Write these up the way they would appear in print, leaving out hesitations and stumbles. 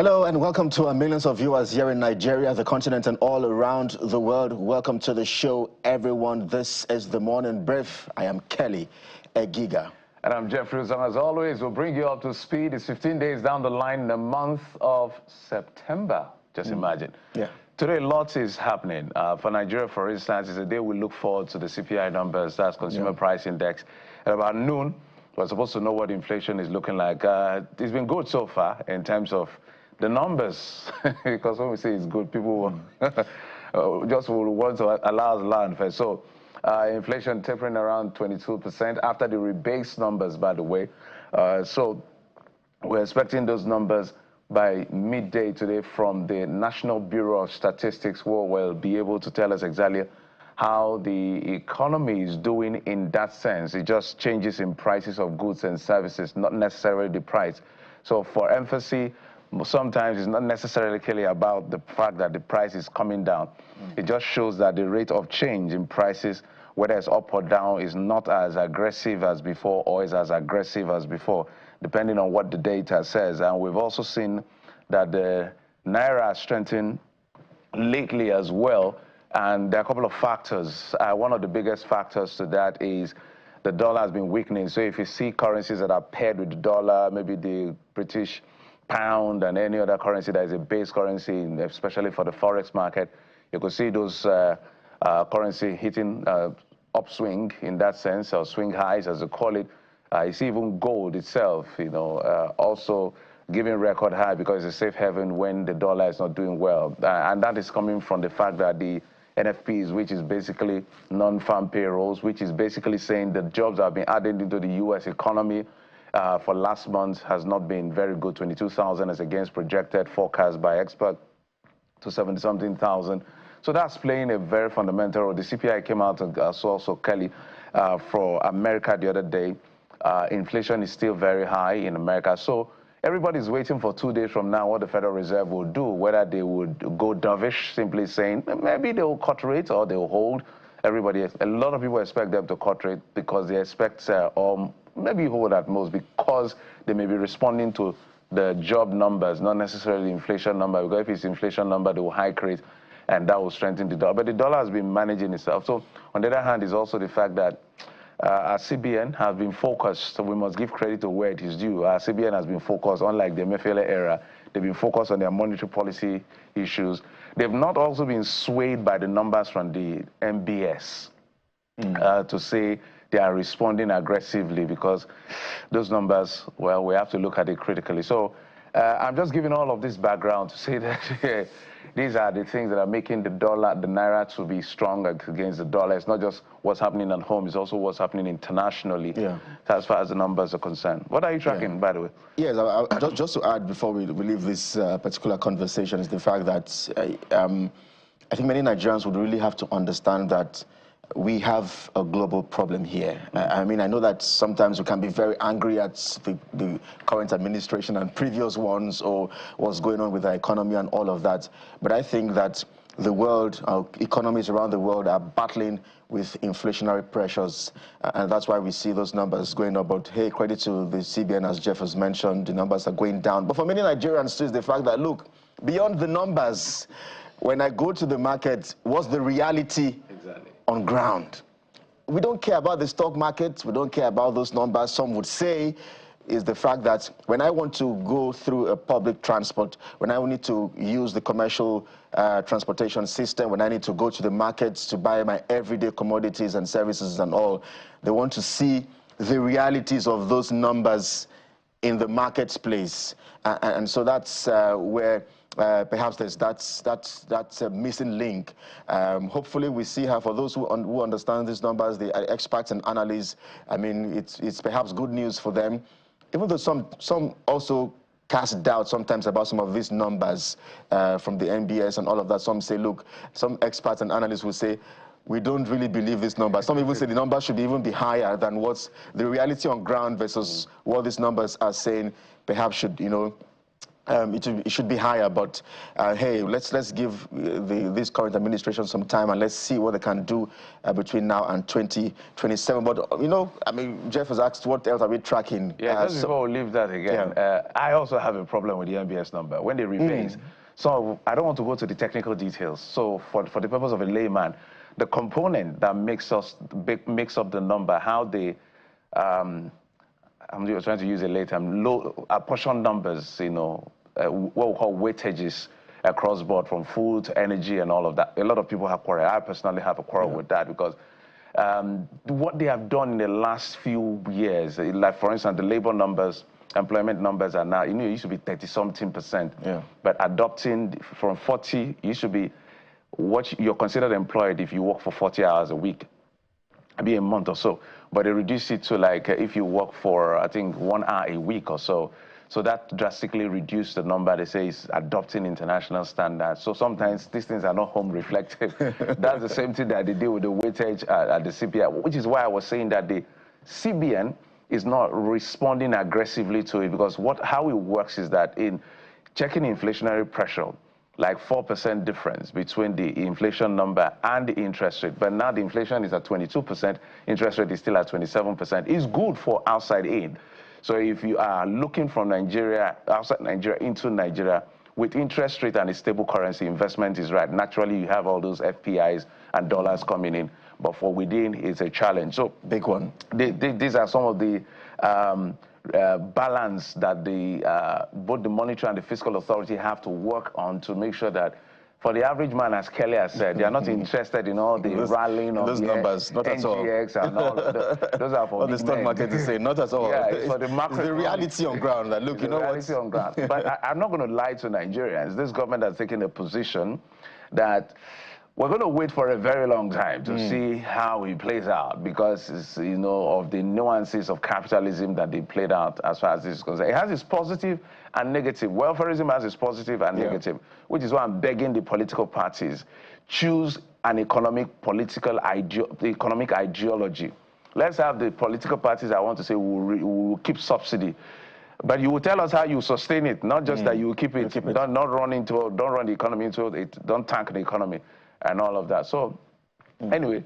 Hello and welcome to our millions of viewers here in Nigeria, the continent, and all around the world. Welcome to the show, everyone. This is the Morning Brief. I am Kelly Egiga. And I'm Jeffrey. And as always, we'll bring you up to speed. It's 15 days down the line in the month of September. Just imagine. Yeah. Today, lots is happening. For Nigeria, for instance, is a day we look forward to the CPI numbers, that's Consumer Price Index. At about noon, we're supposed to know what inflation is looking like. It's been good so far in terms of the numbers, because when we say it's good, people just will want to allow us land first. So inflation tapering around 22% after the rebase numbers, by the way. So we're expecting those numbers by midday today from the National Bureau of Statistics, who will be able to tell us exactly how the economy is doing in that sense. It just changes in prices of goods and services, not necessarily the price. So for emphasis, sometimes it's not necessarily clearly about the fact that the price is coming down. It just shows that the rate of change in prices, whether it's up or down, is not as aggressive as before or is as aggressive as before, depending on what the data says. And we've also seen that the Naira has strengthened lately as well. And there are a couple of factors. One of the biggest factors to that is the dollar has been weakening. So if you see currencies that are paired with the dollar, maybe the British pound and any other currency that is a base currency, especially for the forex market, you could see those currency hitting upswing in that sense, or swing highs as they call it. You see even gold itself, also giving record high because it's a safe haven when the dollar is not doing well. And that is coming from the fact that the NFPs, which is basically non-farm payrolls, which is basically saying that jobs have been added into the U.S. economy for last month has not been very good. 22,000 as against projected forecast by experts to 70-something thousand. So that's playing a very fundamental role. The CPI came out and also Kelly for America the other day. Inflation is still very high in America. So everybody's waiting for 2 days from now what the Federal Reserve will do, whether they would go dovish, simply saying maybe they will cut rates or they will hold. A lot of people expect them to cut rate because they expect maybe hold at most because they may be responding to the job numbers, not necessarily the inflation number, because if it's inflation number, they will hike rate, and that will strengthen the dollar. But the dollar has been managing itself. So on the other hand is also the fact that our CBN has been focused, so we must give credit to where it is due. Our CBN has been focused, unlike the Emefiele era, they've been focused on their monetary policy issues. They've not also been swayed by the numbers from the MBS to say they are responding aggressively, because those numbers, well, we have to look at it critically. So I'm just giving all of this background to say that these are the things that are making the dollar, the Naira, to be strong against the dollar. It's not just what's happening at home, it's also what's happening internationally, as far as the numbers are concerned. What are you tracking, by the way? Yes, just to add before we leave this particular conversation is the fact that I think many Nigerians would really have to understand that we have a global problem here. I mean, I know that sometimes we can be very angry at the current administration and previous ones, or what's going on with the economy and all of that. But I think that the world, our economies around the world are battling with inflationary pressures. And that's why we see those numbers going up. But hey, credit to the CBN, as Jeff has mentioned, the numbers are going down. But for many Nigerians, too, is the fact that, look, beyond the numbers, when I go to the market, what's the reality on ground? We don't care about the stock market. We don't care about those numbers. Some would say is the fact that when I want to go through a public transport, when I need to use the commercial transportation system, when I need to go to the markets to buy my everyday commodities and services and all, they want to see the realities of those numbers in the marketplace. And so that's where perhaps there's that's a missing link. Hopefully we see how, for those who understand these numbers, the experts and analysts, I mean, it's perhaps good news for them, even though some also cast doubt sometimes about some of these numbers from the MBS and all of that. Some say, look, some experts and analysts will say, we don't really believe this number. Some even say the number should even be higher than what's the reality on ground versus what these numbers are saying. Perhaps should, it should be higher, but hey, let's give this current administration some time and let's see what they can do between now and 2027. But you know, I mean, Jeff has asked what else are we tracking? Yeah, just before we leave that again, I also have a problem with the NBS number when they rebase. So I don't want to go to the technical details. So for the purpose of a layman, the component that makes up the number, how they I'm trying to use a late term, low apportion numbers, you know, what we call weightages across board from food to energy and all of that. A lot of people have quarrel. I personally have a quarrel with that because what they have done in the last few years, like for instance, the labor numbers, employment numbers are now, you know, it used to be 30-something%. Yeah. But adopting from 40, you should be, you're considered employed if you work for 40 hours a week, maybe a month or so. But they reduce it to like if you work for, I think, 1 hour a week or so. So that drastically reduced the number. They say is adopting international standards. So sometimes these things are not home reflective. That's the same thing that they do with the weightage at the CPI, which is why I was saying that the CBN is not responding aggressively to it, because how it works is that in checking inflationary pressure, like 4% difference between the inflation number and the interest rate. But now the inflation is at 22%, interest rate is still at 27%. It's good for outside aid. So if you are looking from Nigeria, outside Nigeria into Nigeria, with interest rate and a stable currency, investment is right. Naturally, you have all those FPIs and dollars coming in. But for within, it's a challenge. So big one. These are some of the balance that both the monetary and the fiscal authority have to work on to make sure that for the average man, as Kelly has said, they are not interested in all the rallying of those numbers, not at all. NGX and all of those are for the stock market is saying, not at all. Yeah, it's for the market. It's the reality on ground. That, look, you know what? Reality on ground. But I'm not going to lie to Nigerians. This government has taken a position that we're going to wait for a very long time to see how it plays out, because it's, you know, of the nuances of capitalism that they played out as far as this is concerned. It has its positive and negative. Welfarism has its positive and negative, which is why I'm begging the political parties, choose an economic ideology. Let's have the political parties that want to say we'll keep subsidy. But you will tell us how you sustain it, not just that you will keep it. Don't run the economy into it, don't tank the economy and all of that. So anyway,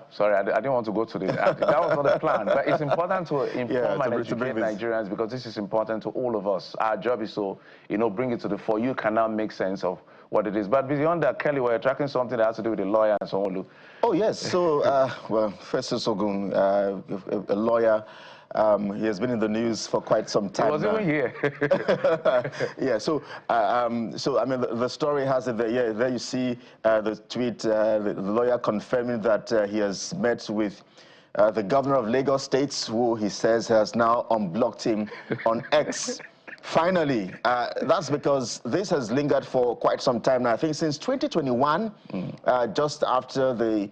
sorry, I didn't want to go to this. That was not the plan. But it's important to inform and educate Nigerians, because this is important to all of us. Our job is to, you know, bring it to the fore. You can now make sense of what it is. But beyond that, Kelly, we're tracking something that has to do with the lawyer and so on. Oh, yes. So, well, Festus Ogun, a lawyer, he has been in the news for quite some time. He was even here. Yeah, so I mean, the story has it there. Yeah, there you see the tweet, the lawyer confirming that he has met with the governor of Lagos State, who he says has now unblocked him on X. Finally, that's because this has lingered for quite some time now. I think since 2021, just after the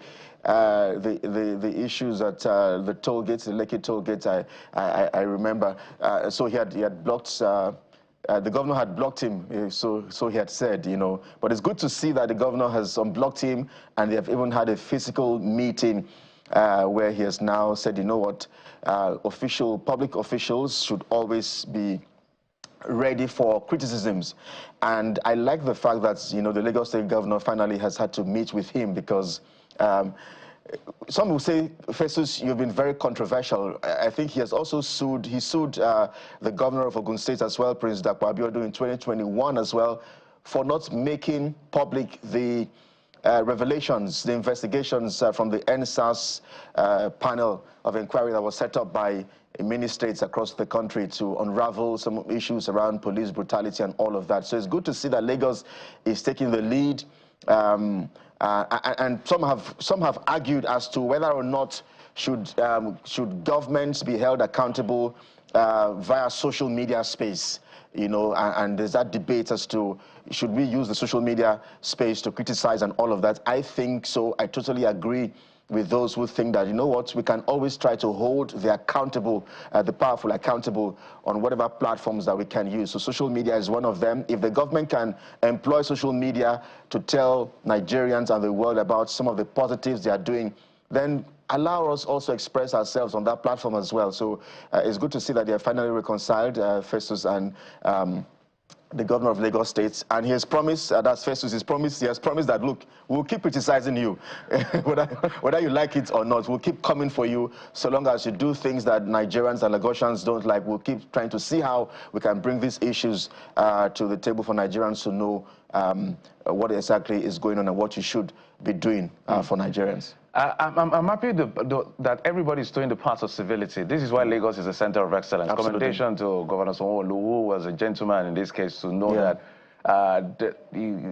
issues at the toll gates, the Lekki toll gates, I remember. So he had blocked, the governor had blocked him, so he had said, you know. But it's good to see that the governor has unblocked him, and they have even had a physical meeting where he has now said, you know what, public officials should always be ready for criticisms. And I like the fact that, you know, the Lagos State governor finally has had to meet with him, because some will say, Festus, you've been very controversial. I think he has also sued the governor of Ogun State as well, Prince Dapo Abiodun, in 2021 as well, for not making public the revelations, the investigations from the NSAS panel of inquiry that was set up by many states across the country to unravel some issues around police brutality and all of that. So it's good to see that Lagos is taking the lead. And some have argued as to whether or not should governments be held accountable via social media space, you know, and there's that debate as to should we use the social media space to criticize and all of that. I think so. I totally agree with those who think that, you know what, we can always try to hold the accountable, the powerful accountable on whatever platforms that we can use. So social media is one of them. If the government can employ social media to tell Nigerians and the world about some of the positives they are doing, then allow us also express ourselves on that platform as well. So it's good to see that they are finally reconciled, Festus and the governor of Lagos State, and he has promised, that's Festus, he has promised that, look, we'll keep criticizing you, whether you like it or not, we'll keep coming for you, so long as you do things that Nigerians and Lagosians don't like. We'll keep trying to see how we can bring these issues to the table for Nigerians to know what exactly is going on and what you should be doing for Nigerians. I'm happy that everybody is doing the part of civility. This is why Lagos is a center of excellence. Absolutely. Commendation to Governor Sanwo-Olu, who was a gentleman in this case, to know that,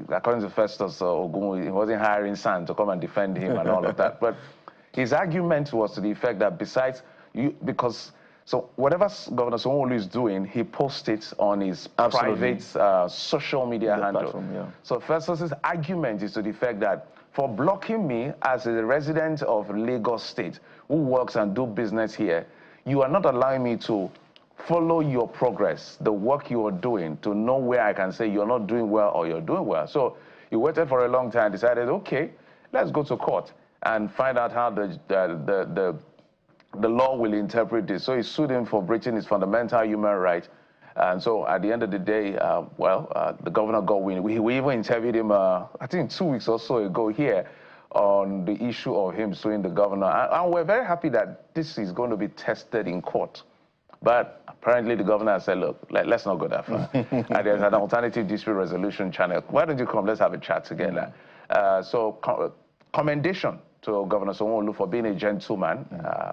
according to Festus Ogun, he wasn't hiring San to come and defend him and all of that. But his argument was to the effect that besides so whatever Governor Sanwo-Olu is doing, he posts it on his private social media handle. So Festus's argument is to the effect that for blocking me as a resident of Lagos State who works and do business here, you are not allowing me to follow your progress, the work you are doing, to know where I can say you're not doing well or you're doing well. So he waited for a long time, decided, okay, let's go to court and find out how the law will interpret this. So he sued him for breaching his fundamental human right. And so at the end of the day, the governor got win. We even interviewed him, I think 2 weeks or so ago here on the issue of him suing the governor. And we're very happy that this is going to be tested in court. But apparently the governor said, look, let's not go that far. And there's an alternative dispute resolution channel. Why don't you come? Let's have a chat together. Commendation to Governor Sanwo-Olu for being a gentleman.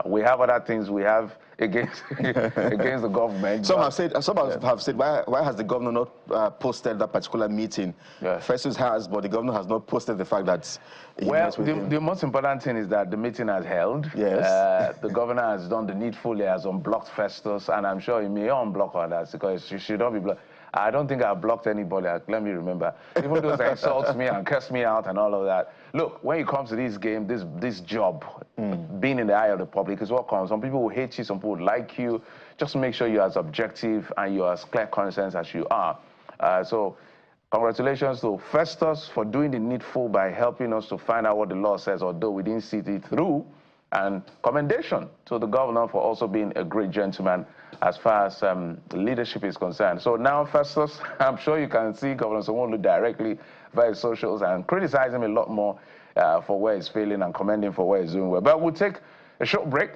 We have other things we have against against the government. Some have said, why has the governor not posted that particular meeting? Yes. Festus has, but the governor has not posted the fact that he met with him. The most important thing is that the meeting has held. Yes. The governor has done the needful. He has unblocked Festus, and I'm sure he may unblock others because she should not be blocked. I don't think I've blocked anybody. Let me remember. Even those that insult me and curse me out and all of that. Look, when it comes to this game, this job, being in the eye of the public is what counts. Some people will hate you, some people will like you. Just make sure you're as objective and you're as clear conscience as you are. So congratulations to Festus for doing the needful by helping us to find out what the law says, although we didn't see it through. And commendation to the governor for also being a great gentleman as far as leadership is concerned. So now, Festus, I'm sure you can see Governor Sanwo-Olu directly via socials and criticize him a lot more for where he's failing and commend him for where he's doing well. But we'll take a short break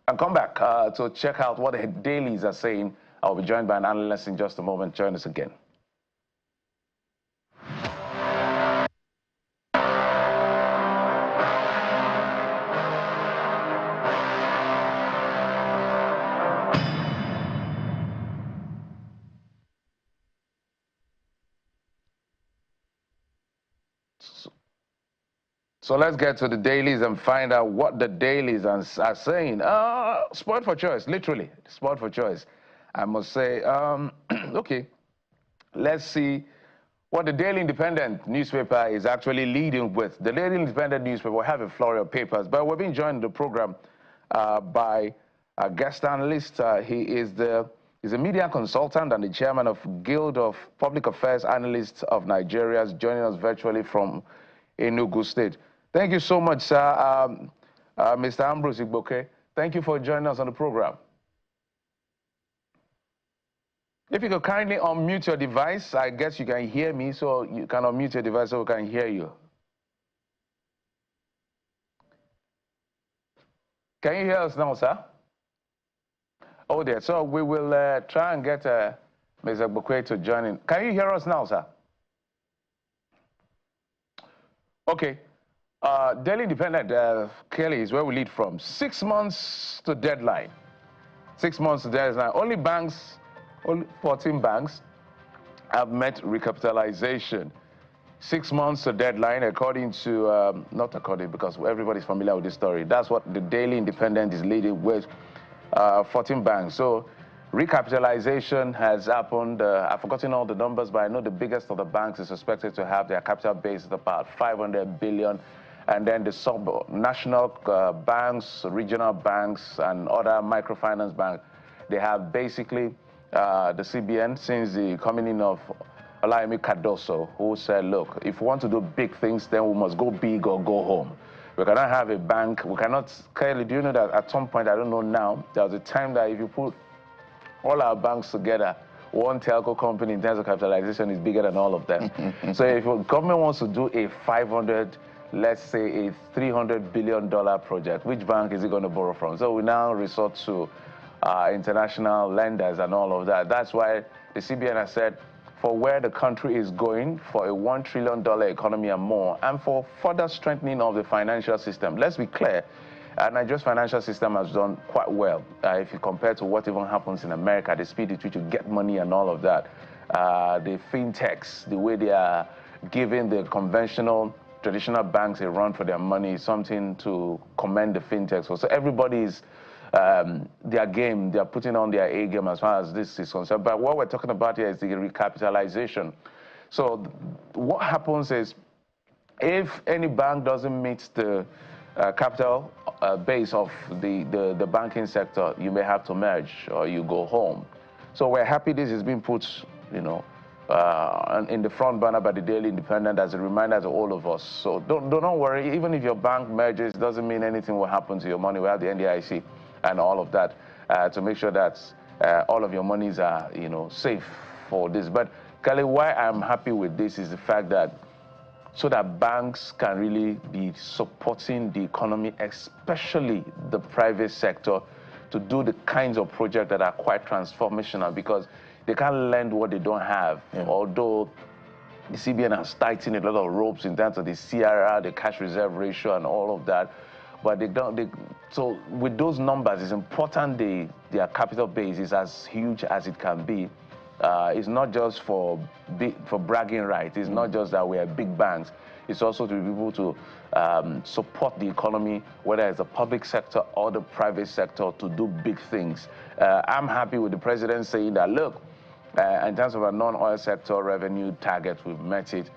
and come back to check out what the dailies are saying. I'll be joined by an analyst in just a moment. Join us again. So let's get to the dailies and find out what the dailies are saying. Sport for choice, literally, sport for choice. I must say, okay, let's see what the Daily Independent newspaper is actually leading with. The Daily Independent newspaper will have a flurry of papers, but we're being joined in the program by a guest analyst. He's a media consultant and the chairman of Guild of Public Affairs Analysts of Nigeria, joining us virtually from Enugu State. Thank you so much, sir. Mr. Ambrose Igboke, thank you for joining us on the program. If you could kindly unmute your device, I guess you can hear me, so you can unmute your device so we can hear you. Can you hear us now, sir? Oh, there. So we will try and get Mr. Igboke to join in. Can you hear us now, sir? Okay. Daily Independent, clearly, is where we lead from. 6 months to deadline. 6 months to deadline. Only 14 banks have met recapitalization. 6 months to deadline, according to, not according, because everybody's familiar with this story. That's what the Daily Independent is leading with, 14 banks. So recapitalization has happened. I've forgotten all the numbers, but I know the biggest of the banks is expected to have their capital base at about 500 billion. And then the sub-national banks, regional banks, and other microfinance banks, they have basically the CBN, since the coming in of Olayemi Cardoso, who said, look, if we want to do big things, then we must go big or go home. We cannot have a bank. We cannot, Kelly, do you know that at some point, I don't know now, there was a time that if you put all our banks together, one telco company in terms of capitalization is bigger than all of them. So if a government wants to do a 500, let's say a $300 billion project, which bank is it going to borrow from? So we now resort to international lenders and all of that. That's why the CBN has said, for where the country is going, for a $1 trillion economy and more, and for further strengthening of the financial system. Let's be clear, Nigeria's financial system has done quite well. If you compare to what even happens in America, the speed at which you get money and all of that, the fintechs, the way they are giving the conventional, traditional banks a run for their money is something to commend the fintechs for. So everybody's their game, they're putting on their A game as far as this is concerned. But what we're talking about here is the recapitalization. So what happens is, if any bank doesn't meet the capital base of the banking sector, you may have to merge or you go home. So we're happy this is being put, you know, in the front burner by the Daily Independent as a reminder to all of us. So don't worry, even if your bank merges, doesn't mean anything will happen to your money. We have the NDIC and all of that to make sure that all of your monies are, you know, safe for this. But Kale, why I'm happy with this is the fact that so that banks can really be supporting the economy, especially the private sector, to do the kinds of projects that are quite transformational, because they can't lend what they don't have. Yeah. Although the CBN has tightened a lot of ropes in terms of the CRR, the cash reserve ratio, and all of that. But they don't. So with those numbers, it's important their capital base is as huge as it can be. It's not just for bragging rights. It's not just that we are big banks. It's also to be able to support the economy, whether it's the public sector or the private sector, to do big things. I'm happy with the president saying that, look, in terms of a non-oil sector revenue target, we've met it,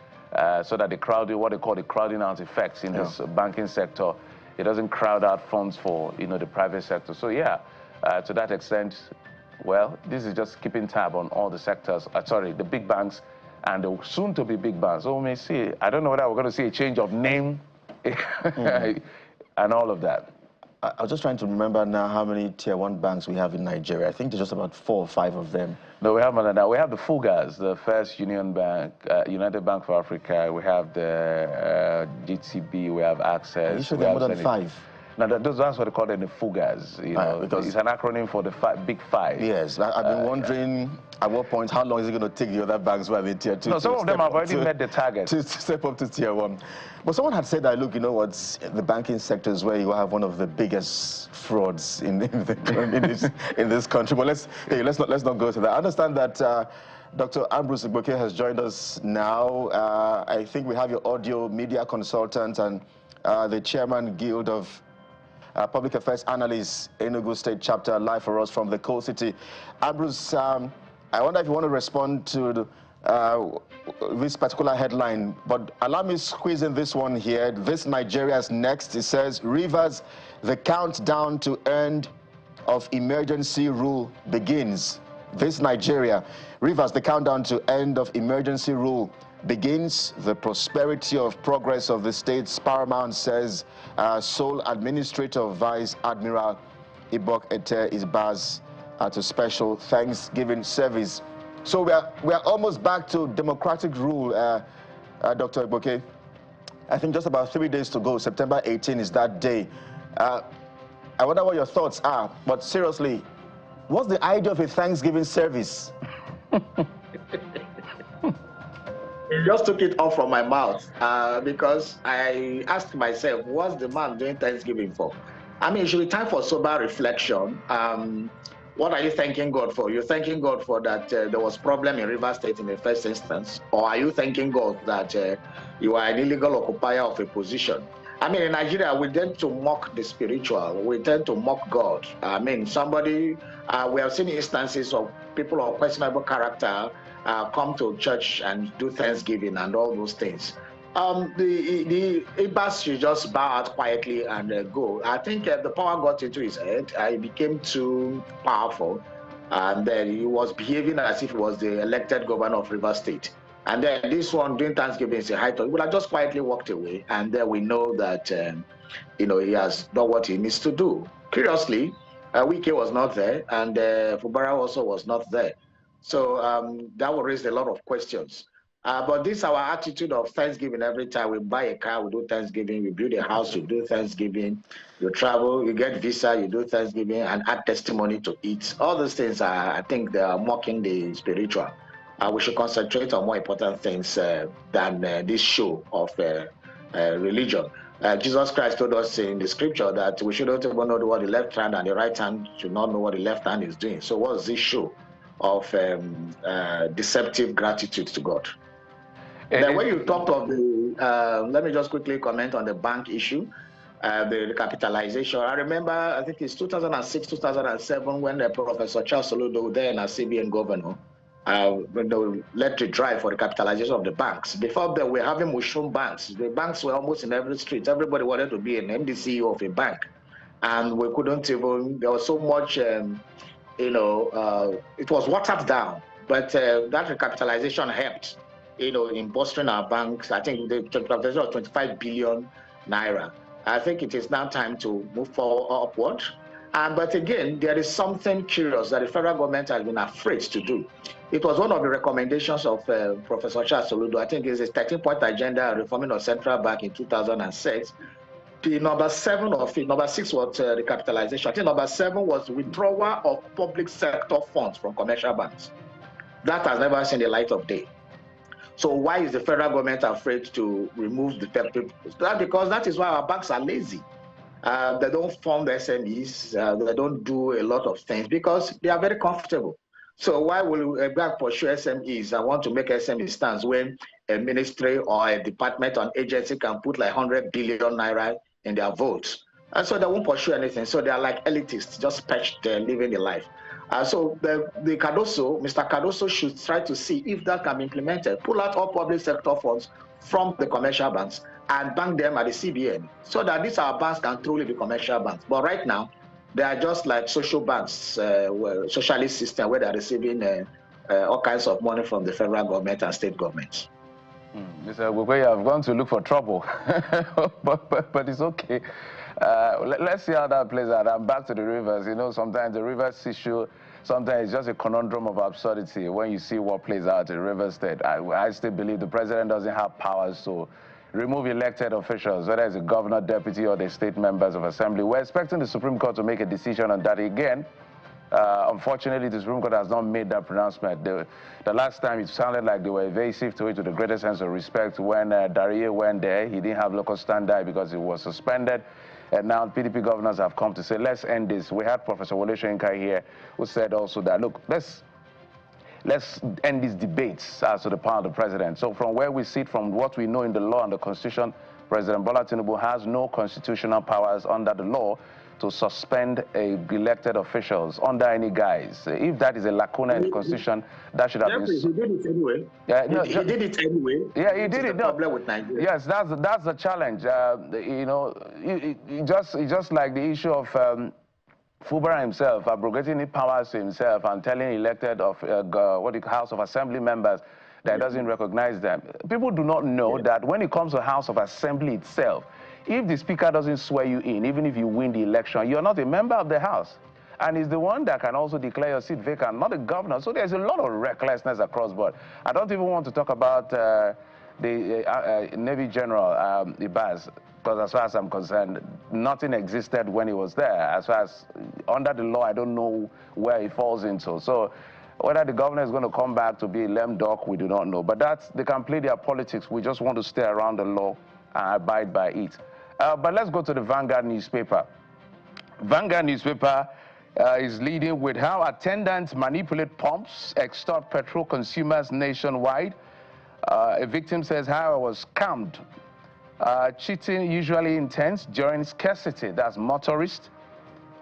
so that what they call the crowding out effects in this banking sector, it doesn't crowd out funds for, you know, the private sector. So yeah, to that extent, well, this is just keeping tab on all the sectors, the big banks and the soon-to-be big banks. So we may see, I don't know whether we're going to see a change of name and all of that. I was just trying to remember now how many Tier 1 banks we have in Nigeria. I think there's just about 4 or 5 of them. No, we have more than that. We have the FUGAs, the First Union Bank, United Bank for Africa. We have the GTB. We have Access. Are you sure there are more than 5? No, that's what they call them, the FUGAs. You know, because it's an acronym for the big 5. Yes, I've been wondering at what point, how long is it going to take the other banks who are in Tier 2? No, some of them have already met the target. To step up to Tier 1. But someone had said that, look, you know what, the banking sector is where you have one of the biggest frauds in this country. But let's not go to that. I understand that Dr. Ambrose Igboke has joined us now. I think we have your audio media consultant and the chairman guild of Public Affairs Analysts, Enugu State Chapter, live for us from the coal city. Ambrose, I wonder if you want to respond to this particular headline, but allow me to squeeze in this one here. This Nigeria's next. It says, Rivers, the countdown to end of emergency rule begins. This Nigeria, Rivers, the countdown to end of emergency rule begins. The prosperity of progress of the state's paramount, says sole administrator Vice Admiral Ibok Ete Isbaz at a special Thanksgiving service. So we are almost back to democratic rule, Dr. Igboke. I think just about 3 days to go. September 18 is that day. I wonder what your thoughts are, but seriously, what's the idea of a Thanksgiving service? You just took it off from my mouth because I asked myself, what's the man doing Thanksgiving for? I mean, it should be time for sober reflection. What are you thanking God for? You're thanking God for that there was problem in Rivers State in the first instance, or are you thanking God that you are an illegal occupier of a position? I mean, in Nigeria, we tend to mock the spiritual. We tend to mock God. I mean, we have seen instances of people of questionable character come to church and do Thanksgiving and all those things. The Ibas should just bow out quietly and go. I think the power got into his head. He became too powerful, and then he was behaving as if he was the elected governor of Rivers State. And then this one doing Thanksgiving is a high time. He would have just quietly walked away, and then we know that he has done what he needs to do. Curiously, Wike was not there, and Fubara also was not there. So that will raise a lot of questions. But this is our attitude of Thanksgiving. Every time we buy a car, we do Thanksgiving. We build a house, we do Thanksgiving. You travel, you get visa, you do Thanksgiving, and add testimony to it. All those things are, I think, they are mocking the spiritual. We should concentrate on more important things than this show of religion. Jesus Christ told us in the scripture that we shouldn't even know what the left hand and the right hand should not know what the left hand is doing. So what's this show of deceptive gratitude to God? Then when you talked of the, let me just quickly comment on the bank issue, the recapitalization. I remember, I think it's 2006, 2007, when Professor Charles Soludo, then as CBN governor, led the drive for the capitalization of the banks. Before that, we were having mushroom banks. The banks were almost in every street. Everybody wanted to be an MD CEO of a bank. And we couldn't even, there was so much, it was watered down. But that recapitalization helped, in bolstering our banks. I think the capitalization of 25 billion naira. I think it is now time to move forward upward. But again, there is something curious that the federal government has been afraid to do. It was one of the recommendations of Professor Charles Soludo. I think it's a 13-point agenda reforming of central bank in 2006. The number 7 of it, number 6 was recapitalization. I think number 7 was withdrawal of public sector funds from commercial banks. That has never seen the light of day. So why is the federal government afraid to remove the people? That's because that is why our banks are lazy. They don't fund SMEs. They don't do a lot of things because they are very comfortable. So why will a bank pursue SMEs and want to make SME stands when a ministry or a department or an agency can put like 100 billion naira in their votes? And so they won't pursue anything. So they are like elitists, just perched there, living their life. So the Mr. Cardoso should try to see if that can be implemented. Pull out all public sector funds from the commercial banks and bank them at the CBN so that these our banks can truly be commercial banks. But right now, they are just like social banks, socialist system where they are receiving all kinds of money from the federal government and state governments. Mr. Gugwe, I've gone to look for trouble, but it's okay. Let's see how that plays out. I'm back to the rivers. Sometimes the rivers issue, sometimes it's just a conundrum of absurdity when you see what plays out in Rivers State. I still believe the president doesn't have powers to remove elected officials, whether it's a governor, deputy, or the state members of assembly. We're expecting the Supreme Court to make a decision on that again. Unfortunately, the Supreme Court has not made that pronouncement. The last time it sounded like they were evasive to it, to the greatest sense of respect, when Darie went there. He didn't have local standby because he was suspended. And now PDP governors have come to say, let's end this. We had Professor Wole Soyinka here, who said also that, look, let's end these debates as to the power of the president. So from where we sit, from what we know in the law and the Constitution, President Bola Tinubu has no constitutional powers under the law to suspend elected officials under any guise. If that is a lacuna in the Constitution, that should have been... He did it anyway. Yeah, no, he did it anyway. Yeah, he did it. No. Problem with Nigeria. Yes, that's the challenge. Just like the issue of Fubara himself abrogating his powers to himself and telling elected of House of Assembly members that doesn't recognize them. People do not know that when it comes to House of Assembly itself, if the Speaker doesn't swear you in, even if you win the election, you're not a member of the House. And he's the one that can also declare your seat vacant, not the governor. So there's a lot of recklessness across board. I don't even want to talk about the Navy General, Ibaz, because as far as I'm concerned, nothing existed when he was there. As far as under the law, I don't know where he falls into. So whether the governor is going to come back to be a lame dog, we do not know. But they can play their politics. We just want to stay around the law and abide by it. But let's go to the Vanguard newspaper. Vanguard newspaper is leading with how attendants manipulate pumps, extort petrol consumers nationwide. A victim says how I was scammed. Cheating usually intense during scarcity. That's motorist.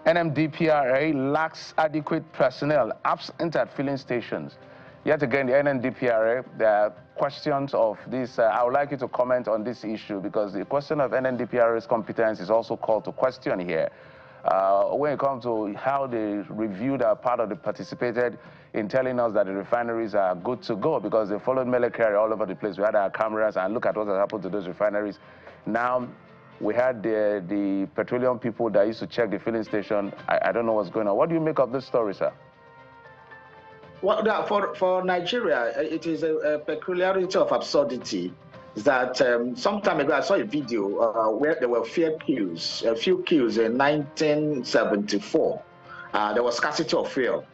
NMDPRA lacks adequate personnel, absent at filling stations. Yet again, the NMDPRA, there are questions of this. I would like you to comment on this issue because the question of NMDPRA's competence is also called to question here. When it comes to how they reviewed our part of the participated in telling us that the refineries are good to go because they followed Melekari all over the place. We had our cameras and look at what has happened to those refineries. Now, we had the petroleum people that used to check the filling station. I don't know what's going on. What do you make of this story, sir? Well, for Nigeria, it is a peculiarity of absurdity that some time ago I saw a video where there were few queues in 1974. There was scarcity of fuel.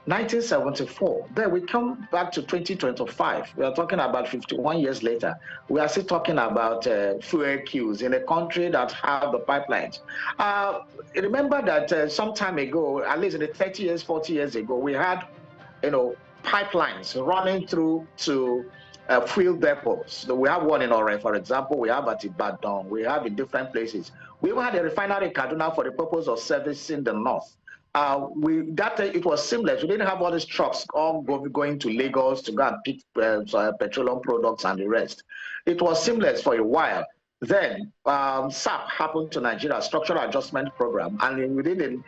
1974. Then we come back to 2025. We are talking about 51 years later. We are still talking about fuel queues in a country that have the pipelines. Remember that some time ago, at least in the 30 years, 40 years ago, we had, pipelines running through to fuel depots. So we have one in Ore, for example. We have at Ibadan. We have in different places. We even had a refinery in Kaduna for the purpose of servicing the north. It was seamless. We didn't have all these trucks all going to Lagos to go and pick petroleum products and the rest. It was seamless for a while. Then SAP happened to Nigeria, Structural Adjustment Program, and within the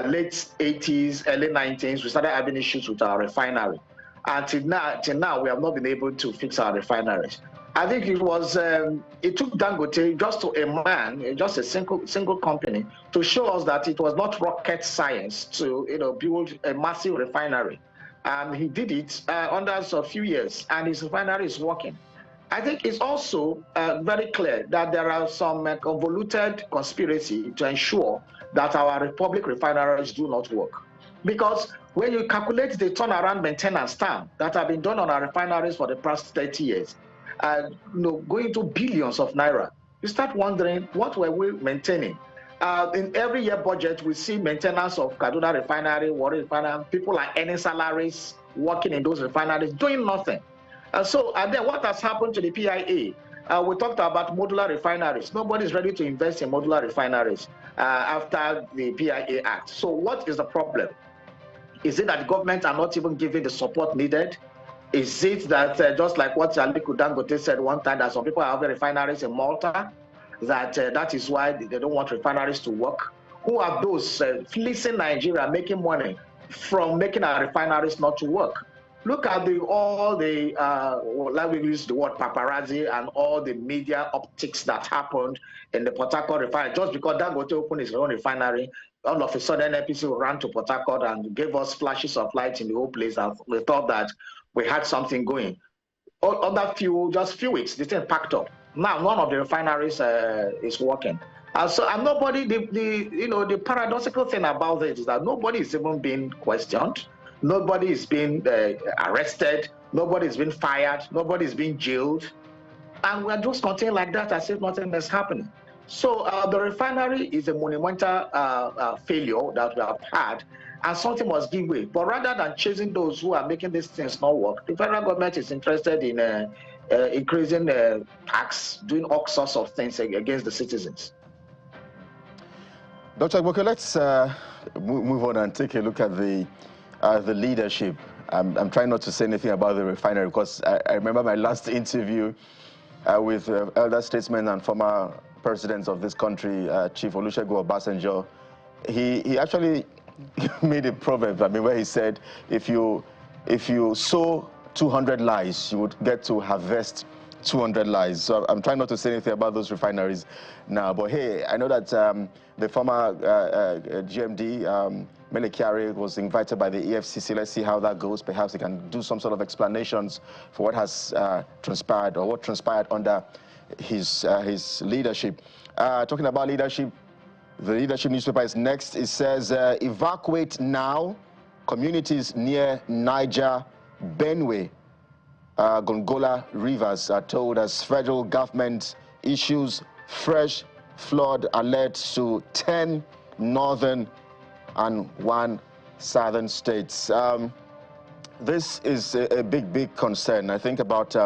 late 80s, early 90s, we started having issues with our refinery. And till now, we have not been able to fix our refineries. I think it was it took Dangote just a single company, to show us that it was not rocket science to build a massive refinery, and he did it under a few years, and his refinery is working. I think it's also very clear that there are some convoluted conspiracy to ensure that our public refineries do not work, because when you calculate the turnaround maintenance time that have been done on our refineries for the past 30 years, going to billions of naira, you start wondering, what were we maintaining? In every year budget, we see maintenance of Kaduna Refinery, Warri Refinery. People are earning salaries, working in those refineries, doing nothing. And then what has happened to the PIA? We talked about modular refineries. Nobody's ready to invest in modular refineries after the PIA Act. So what is the problem? Is it that the government are not even giving the support needed? Is it that, just like what Aliko Dangote said one time, that some people are having refineries in Malta, that is why they don't want refineries to work? Who are those fleecing Nigeria, making money from making our refineries not to work? Look at all the like we use the word paparazzi and all the media optics that happened in the Port Harcourt refinery. Just because Dangote opened his own refinery, all of a sudden NPC ran to Port Harcourt and gave us flashes of light in the whole place, and we thought that we had something going. Just few weeks, the thing packed up. Now none of the refineries is working. And nobody, the paradoxical thing about it is that nobody is even being questioned. Nobody is being arrested. Nobody is being fired. Nobody is being jailed. And we're just continuing like that as if nothing is happening. So the refinery is a monumental failure that we have had, and something must give way. But rather than chasing those who are making these things not work, the federal government is interested in increasing tax, doing all sorts of things against the citizens. Dr. Agboke, let's move on and take a look at the leadership. I'm trying not to say anything about the refinery, because I remember my last interview with elder statesman and former president of this country, Chief Olusegun Obasanjo. He actually made a proverb, where he said, if you sow 200 lies, you would get to harvest 200 lies. So I'm trying not to say anything about those refineries now. But hey, I know that the former GMD, Mele Kyari, was invited by the EFCC. Let's see how that goes. Perhaps he can do some sort of explanations for what has transpired, or what transpired under his leadership. Talking about leadership, the leadership newspaper is next. It says, evacuate now. Communities near Niger, Benue, Gongola rivers are told as federal government issues fresh flood alerts to 10 northern and 1 southern states. This is a big concern. I think about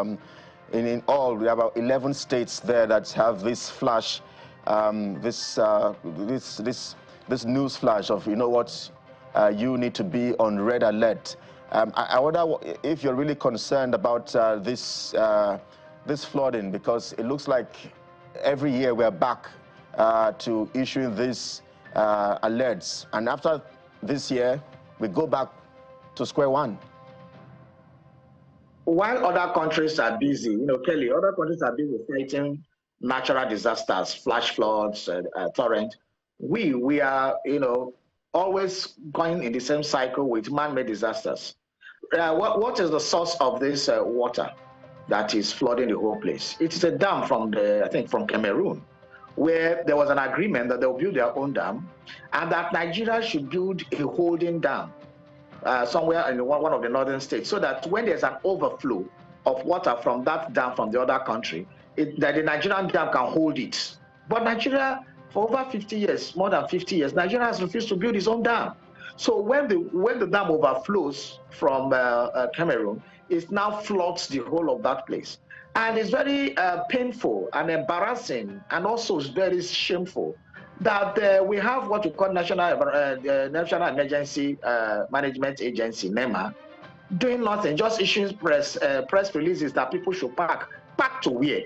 in all, we have about 11 states there that have this flash, this news flash of, you need to be on red alert. I wonder if you're really concerned about this flooding, because it looks like every year we're back to issuing these alerts, and after this year we go back to square one. While other countries are busy, Kelly, other countries are busy fighting natural disasters, flash floods, torrent. We are, always going in the same cycle with man-made disasters. what is the source of this water that is flooding the whole place? It is a dam from I think from Cameroon, where there was an agreement that they'll build their own dam, and that Nigeria should build a holding dam somewhere in one of the northern states, so that when there's an overflow of water from that dam from the other country, that the Nigerian dam can hold it. But Nigeria, for over 50 years, more than 50 years, Nigeria has refused to build its own dam. So when the dam overflows from Cameroon, it now floods the whole of that place. And it's very painful and embarrassing, and also very shameful that we have what we call National Emergency Management Agency, NEMA, doing nothing, just issuing press releases that people should pack to where?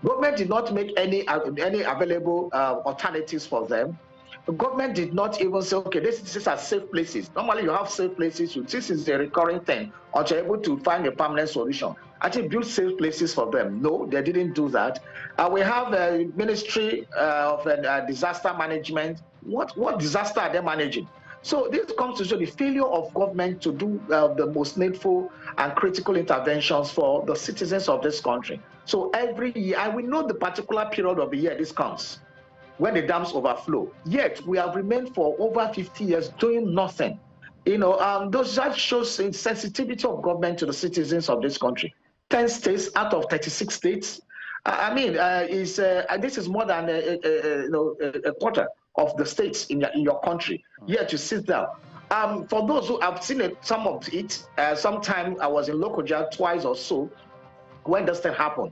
Government did not make any available alternatives for them. The government did not even say, okay, these are safe places. Normally you have safe places. This is a recurring thing until you're able to find a permanent solution. Actually build safe places for them. No, they didn't do that. We have a Ministry of Disaster Management. What disaster are they managing? So this comes to show the failure of government to do the most needful and critical interventions for the citizens of this country. So every year, and we know the particular period of the year this comes, when the dams overflow. Yet we have remained for over 50 years doing nothing. That shows insensitivity of government to the citizens of this country. 10 states out of 36 states. This is more than a quarter of the states in your country. Yet you sit down. For those who have seen some of it, sometime I was in Lokoja twice or so when this thing happened.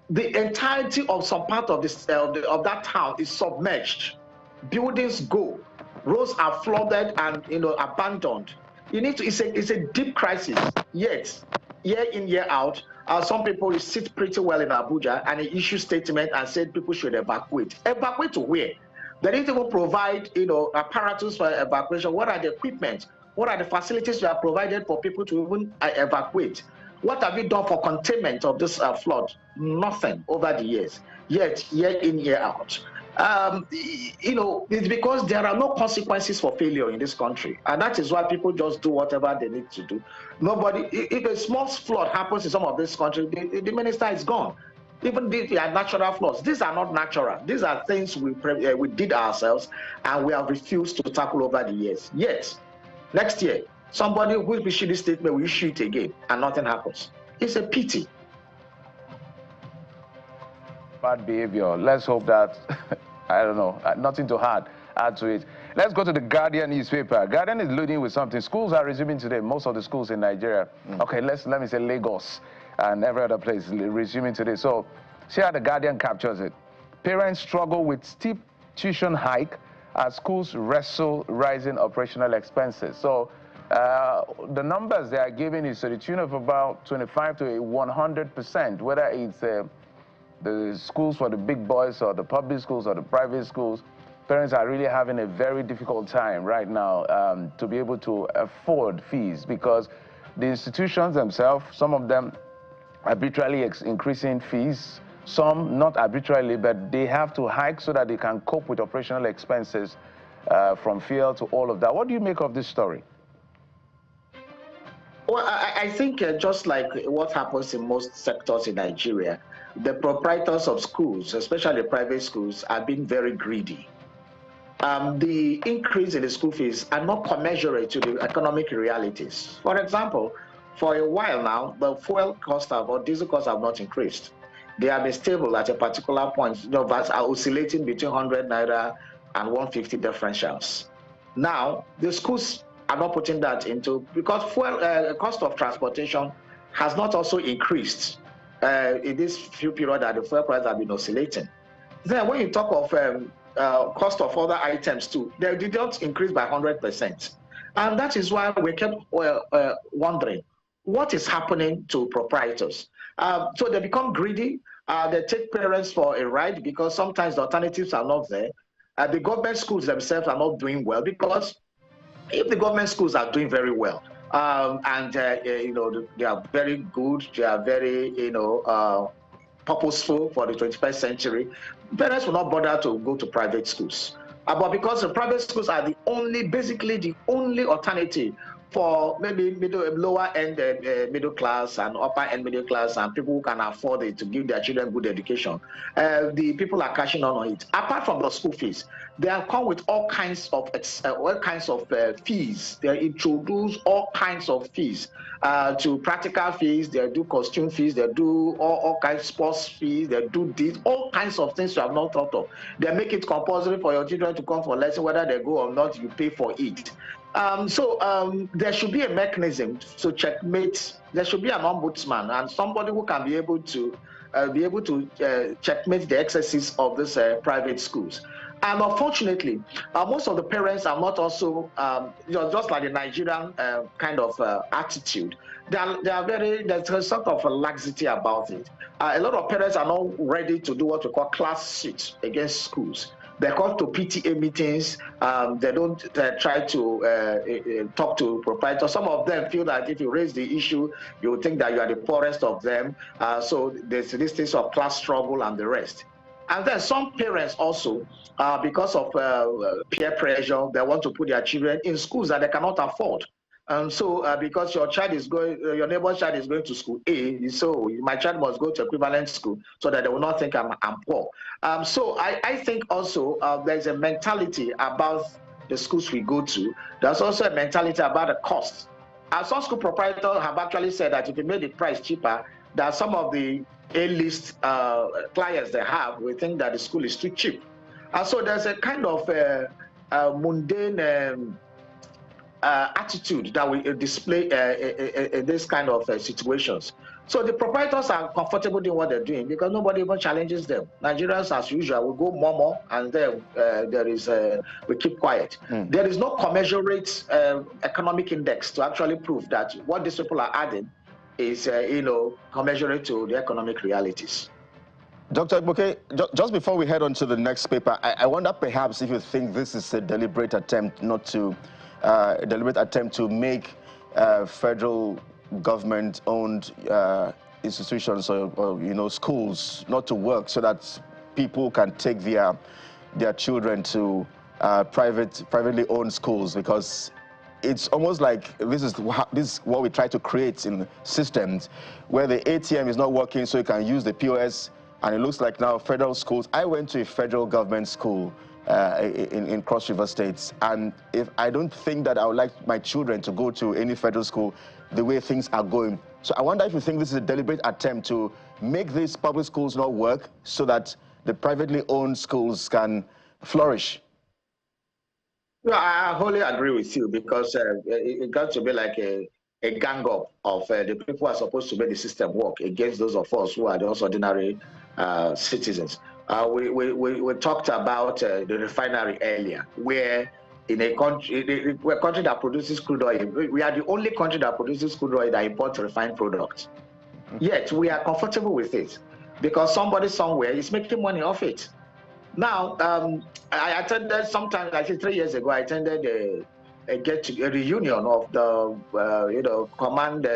The entirety of some part of of that town is submerged. Buildings go, roads are flooded and abandoned. It's a deep crisis. Yet, year in, year out, some people sit pretty well in Abuja and they issue statement and said people should evacuate. Evacuate to where? They didn't even provide apparatus for evacuation. What are the equipment? What are the facilities that are provided for people to even evacuate? What have you done for containment of this flood? Nothing over the years. Yet, year in, year out. It's because there are no consequences for failure in this country. And that is why people just do whatever they need to do. If a small flood happens in some of this country, the minister is gone. Even if they are natural floods, these are not natural. These are things we did ourselves and we have refused to tackle over the years. Yet, next year, somebody who will issue this statement will issue it again and nothing happens. It's a pity. Bad behavior. Let's hope that, I don't know, nothing to add to it. Let's go to the Guardian newspaper. Guardian is leading with something. Schools are resuming today, most of the schools in Nigeria. Okay, let me say Lagos and every other place resuming today. So, see how the Guardian captures it. Parents struggle with steep tuition hike as schools wrestle rising operational expenses. So, the numbers they are giving is to the tune of about 25 to 100%, whether it's the schools for the big boys or the public schools or the private schools. Parents are really having a very difficult time right now to be able to afford fees because the institutions themselves, some of them arbitrarily increasing fees, some not arbitrarily, but they have to hike so that they can cope with operational expenses from fuel to all of that. What do you make of this story? Well, I think just like what happens in most sectors in Nigeria, the proprietors of schools, especially private schools, are being very greedy. The increase in the school fees are not commensurate to the economic realities. For example, for a while now, the fuel cost or diesel costs have not increased. They have been stable at a particular point, that are oscillating between 100 naira and 150 differentials. Now, the schools are not putting that into, because fuel cost of transportation has not also increased in this few period that the fuel prices have been oscillating. Then when you talk of cost of other items too, they did not increase by 100%. And that is why we kept wondering, what is happening to proprietors? So they become greedy, they take parents for a ride because sometimes the alternatives are not there. The government schools themselves are not doing well because if the government schools are doing very well, and they are very good, they are very purposeful for the 21st century, parents will not bother to go to private schools. But because the private schools are basically the only alternative for maybe lower end middle class and upper end middle class and people who can afford it to give their children good education. The people are cashing on it. Apart from the school fees, they have come with all kinds of fees. They introduce all kinds of fees to practical fees. They do costume fees. They do all kinds of sports fees. They do this, all kinds of things you have not thought of. They make it compulsory for your children to come for lesson, whether they go or not. You pay for it. There should be a mechanism to checkmate. There should be an ombudsman and somebody who can be able to checkmate the excesses of these private schools. And unfortunately, most of the parents are not also, just like the Nigerian kind of attitude. There's a sort of a laxity about it. A lot of parents are not ready to do what we call class sheets against schools. They come to PTA meetings. They don't try to talk to proprietors. Some of them feel that if you raise the issue, you will think that you are the poorest of them. So there's this thing of class struggle and the rest. And then some parents also, because of peer pressure, they want to put their children in schools that they cannot afford. And so because your child is going, your neighbor's child is going to school A, so my child must go to equivalent school so that they will not think I'm poor. So I think also there's a mentality about the schools we go to. There's also a mentality about the cost. Some school proprietors have actually said that if you made the price cheaper, that some of the A-list clients they have will think that the school is too cheap. So there's a kind of mundane attitude that we display in this kind of situations. So the proprietors are comfortable doing what they're doing because nobody even challenges them. Nigerians, as usual, will go more, and then we keep quiet. There is no commensurate economic index to actually prove that what these people are adding is, commensurate to the economic realities. Dr. Igboke, just before we head on to the next paper, I wonder perhaps if you think this is a deliberate attempt to make federal government-owned institutions or schools not to work so that people can take their children to privately owned schools, because it's almost like this is what we try to create in systems where the ATM is not working so you can use the POS, and it looks like now federal schools. I went to a federal government school in Cross River States, and if I don't think that I would like my children to go to any federal school the way things are going. So I wonder if you think this is a deliberate attempt to make these public schools not work so that the privately owned schools can flourish. No, I wholly agree with you, because it got to be like a gang up of the people who are supposed to make the system work against those of us who are those ordinary citizens. We talked about the refinery earlier, where in a country that produces crude oil, we are the only country that produces crude oil that imports refined products. Yet we are comfortable with it because somebody somewhere is making money off it. Now, I attended sometime, I think 3 years ago, I attended a reunion of the command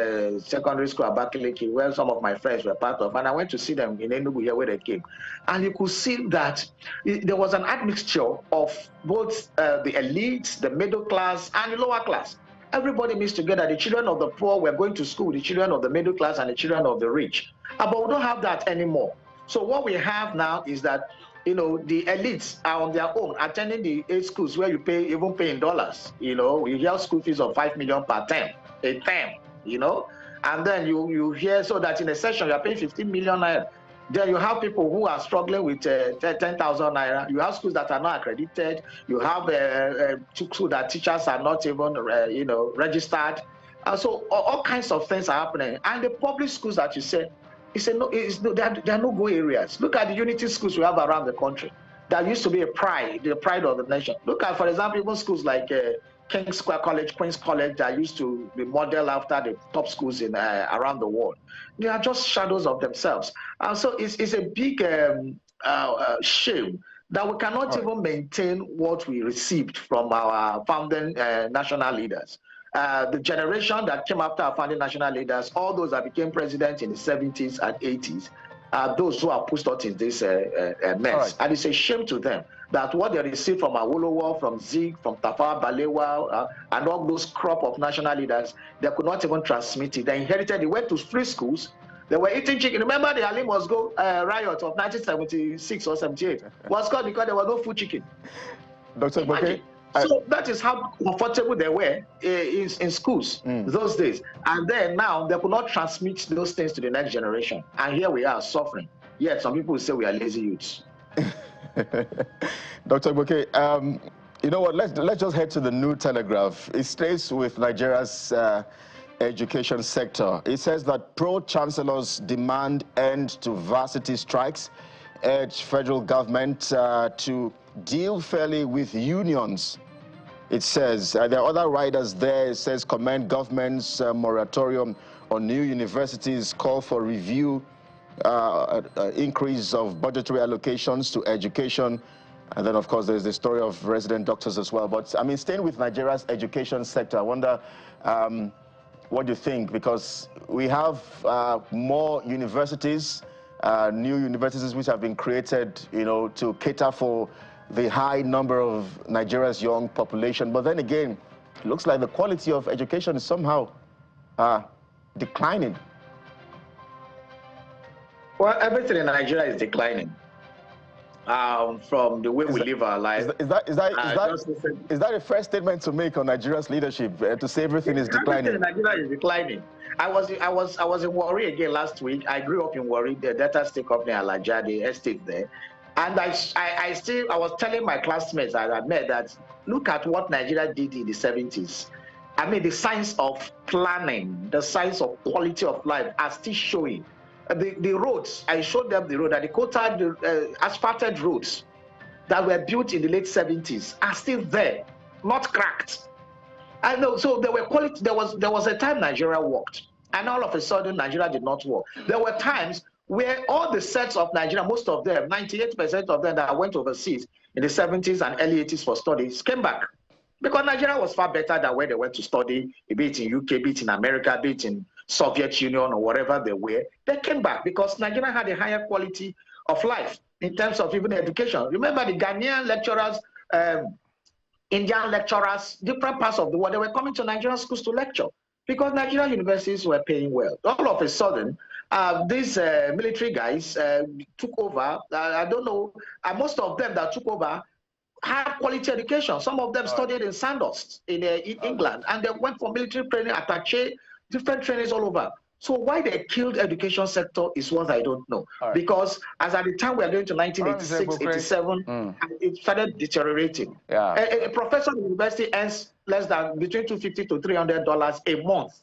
secondary school at Abakaliki, where some of my friends were part of, and I went to see them in Enugu here where they came, and you could see that there was an admixture of both the elites, the middle class, and the lower class. Everybody mixed together. The children of the poor were going to school, the children of the middle class, and the children of the rich. But we don't have that anymore. So what we have now is that the elites are on their own, attending the schools where you even pay in dollars. You hear school fees of 5 million per term, and then you hear so that in a session you are paying 15 million naira. Then you have people who are struggling with 10,000 naira. You have schools that are not accredited. You have schools that teachers are not even registered. So all kinds of things are happening. And the public schools that you said, there are no-go areas. Look at the unity schools we have around the country. That used to be the pride of the nation. Look at, for example, even schools like King's Square College, Queen's College, that used to be modeled after the top schools in around the world. They are just shadows of themselves. So it's a big shame that we cannot even maintain what we received from our founding national leaders. The generation that came after our founding national leaders, all those that became president in the 70s and 80s, those who are pushed out in this mess. Right. And it's a shame to them that what they received from Awolowo, from Zig, from Tafawa Balewa, and all those crop of national leaders, they could not even transmit it. They inherited, they went to free schools, they were eating chicken. Remember the Ali Mosgo riot of 1976 or 78 was called because there was no food chicken. Dr. Boke, so that is how comfortable they were in schools those days. And then now they could not transmit those things to the next generation. And here we are suffering. Yet some people say we are lazy youths. Dr. Boke, you know what? Let's just head to the New Telegraph. It stays with Nigeria's education sector. It says that pro-chancellors demand end to varsity strikes, urge federal government to deal fairly with unions. It says there are other riders there. It says commend government's moratorium on new universities, call for review, increase of budgetary allocations to education. And then, of course, there's the story of resident doctors as well. But, I mean, staying with Nigeria's education sector, I wonder what do you think? Because we have more universities, new universities which have been created, you know, to cater for the high number of Nigeria's young population. But then again, it looks like the quality of education is somehow declining. Well, everything in Nigeria is declining. From the way we live our life. Is that a fair statement to make on Nigeria's leadership, to say everything is declining? Everything in Nigeria is declining. I was in Warri again last week. I grew up in Warri, the Delta State Company, Alaja, the estate there. And I was telling my classmates I met that look at what Nigeria did in the 70s. I mean, the science of planning, the science of quality of life are still showing. The roads, I showed them the road, and the coated, asphalted roads that were built in the late 70s are still there, not cracked. I know, so there were quality. There was a time Nigeria worked, and all of a sudden Nigeria did not work. There were times where all the sets of Nigeria, most of them, 98% of them that went overseas in the 70s and early 80s for studies, came back. Because Nigeria was far better than where they went to study, be it in UK, be it in America, be it in Soviet Union or wherever they were. They came back because Nigeria had a higher quality of life in terms of even education. Remember the Ghanaian lecturers, Indian lecturers, different parts of the world, they were coming to Nigerian schools to lecture because Nigerian universities were paying well. All of a sudden, these military guys took over. I don't know, most of them that took over had quality education. Some of them studied in Sandhurst in England, and they went for military training, attaché, different trainings all over. So why they killed education sector is what I don't know. Because as at the time we are going to 1986, 87, it started deteriorating. A professor in university earns less than between $250 to $300 a month.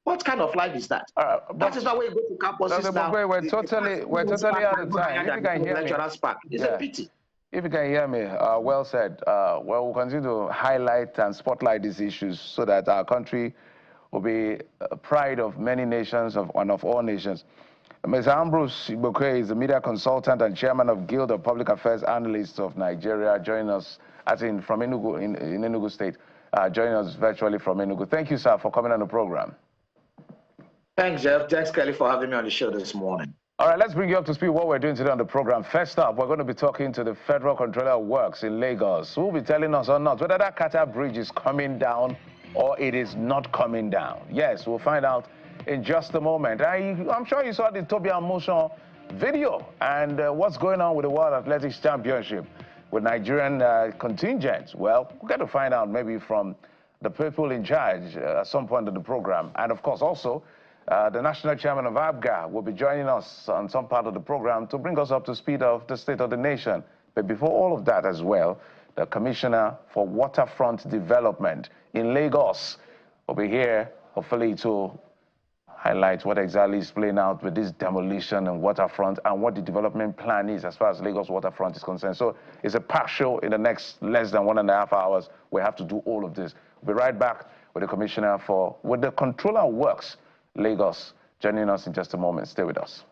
What kind of life is that? That is why we go to campuses now. We're totally out of time. If you can hear me, it's a pity. If you can hear me, well said. Well, we'll continue to highlight and spotlight these issues so that our country will be a pride of many nations and of all nations. Mr. Ambrose Igboke is the media consultant and chairman of Guild of Public Affairs Analysts of Nigeria, joining us from Enugu, in Enugu State, joining us virtually from Enugu. Thank you, sir, for coming on the program. Thanks, Jeff. Thanks, Kelly, for having me on the show this morning. All right, let's bring you up to speed what we're doing today on the program. First up, we're going to be talking to the Federal Controller of Works in Lagos, who will be telling us or not whether that Qatar bridge is coming down or it is not coming down. Yes, we'll find out in just a moment. I'm sure you saw the Toby Amusan video and what's going on with the World Athletics Championship with Nigerian contingents. Well, we're going to find out maybe from the people in charge at some point in the program. And of course, also, the national chairman of ABGA will be joining us on some part of the program to bring us up to speed of the state of the nation. But before all of that as well, the commissioner for Waterfront Development in Lagos will be here, hopefully, to highlight what exactly is playing out with this demolition and waterfront and what the development plan is as far as Lagos Waterfront is concerned. So it's a packed show in the next less than 1.5 hours. We have to do all of this. We'll be right back with the commissioner with the controller of works, Lagos, joining us in just a moment. Stay with us.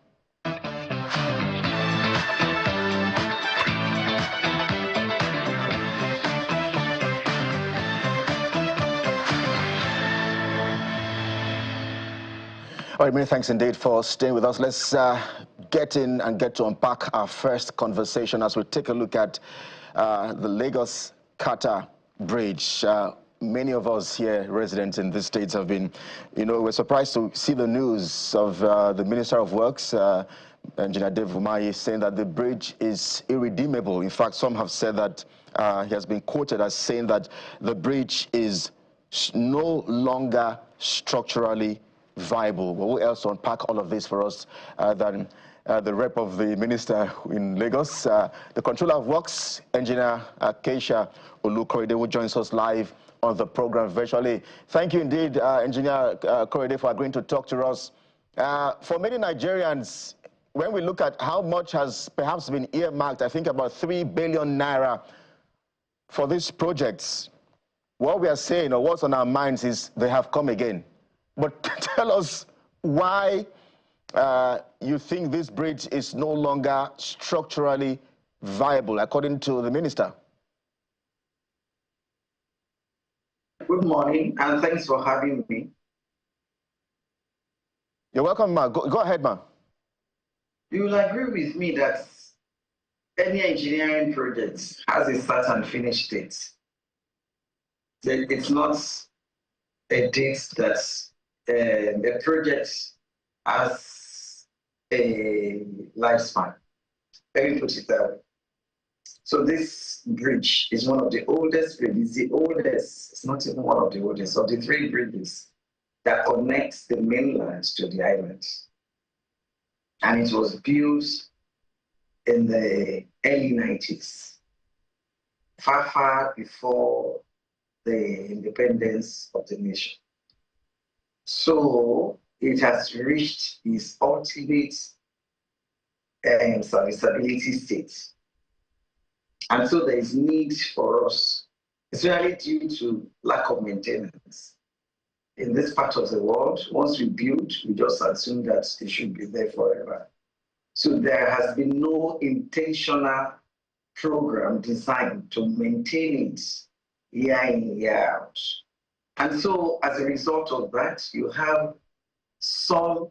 All right, many thanks indeed for staying with us. Let's get in and get to unpack our first conversation as we take a look at the Lagos-Qatar Bridge. Many of us here, residents in these states, have been, we're surprised to see the news of the Minister of Works, Engineer Dave Umahi, saying that the bridge is irredeemable. In fact, some have said that he has been quoted as saying that the bridge is no longer structurally viable. Well, who else to unpack all of this for us than the rep of the minister in Lagos, the controller of works, Engineer Keisha Olukorede, who joins us live on the program virtually. Thank you indeed, Engineer Korede, for agreeing to talk to us. For many Nigerians, when we look at how much has perhaps been earmarked, I think about 3 billion naira for these projects, what we are saying, or what's on our minds, is they have come again. But tell us why you think this bridge is no longer structurally viable, according to the minister. Good morning, and thanks for having me. You're welcome, ma. Go ahead, ma. You will agree with me that any engineering project has a start and finish date. It's not a date that the project has a lifespan. Let me put it that way. So this bridge is one of the oldest bridges. The oldest, it's not even one of the oldest, of the 3 bridges that connects the mainland to the island. And it was built in the early 90s, far, far before the independence of the nation. So it has reached its ultimate serviceability state. And so there is need for us, especially due to lack of maintenance. In this part of the world, once we build, we just assume that it should be there forever. So there has been no intentional program designed to maintain it year in, year out. And so as a result of that, you have some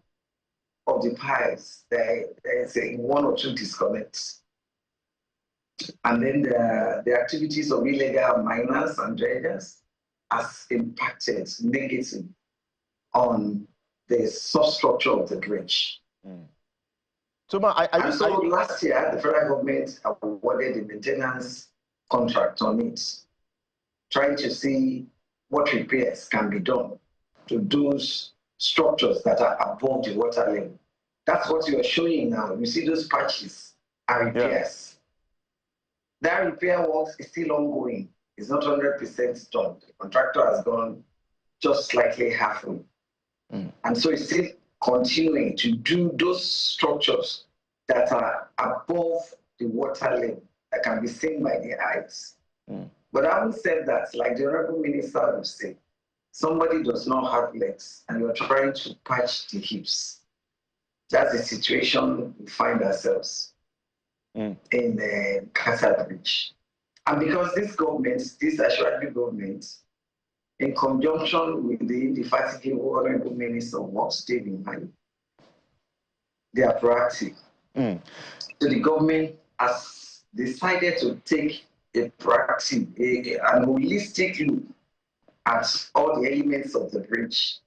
of the pipes, there's 1 or 2 disconnects. And then the activities of illegal miners and dredgers has impacted negatively on the substructure of the bridge. Mm. So last year, the federal government awarded the maintenance contract on it, trying to see what repairs can be done to those structures that are above the water level. That's what you are showing now. You see those patches are repairs. Yeah. That repair work is still ongoing. It's not 100% done. The contractor has gone just slightly halfway. Mm. And so it's still continuing to do those structures that are above the water level, that can be seen by the eyes. Mm. But having said that, like the Honorable Minister would say, somebody does not have legs and you're trying to patch the hips. That's the situation we find ourselves in the Qatar Bridge. And because this government, this Ashwabi government, in conjunction with the indefatigable Honorable Minister of Works, Dave Umahi, they are proactive. Mm. So the government has decided to take a proactive and holistic look at all the elements of the bridge,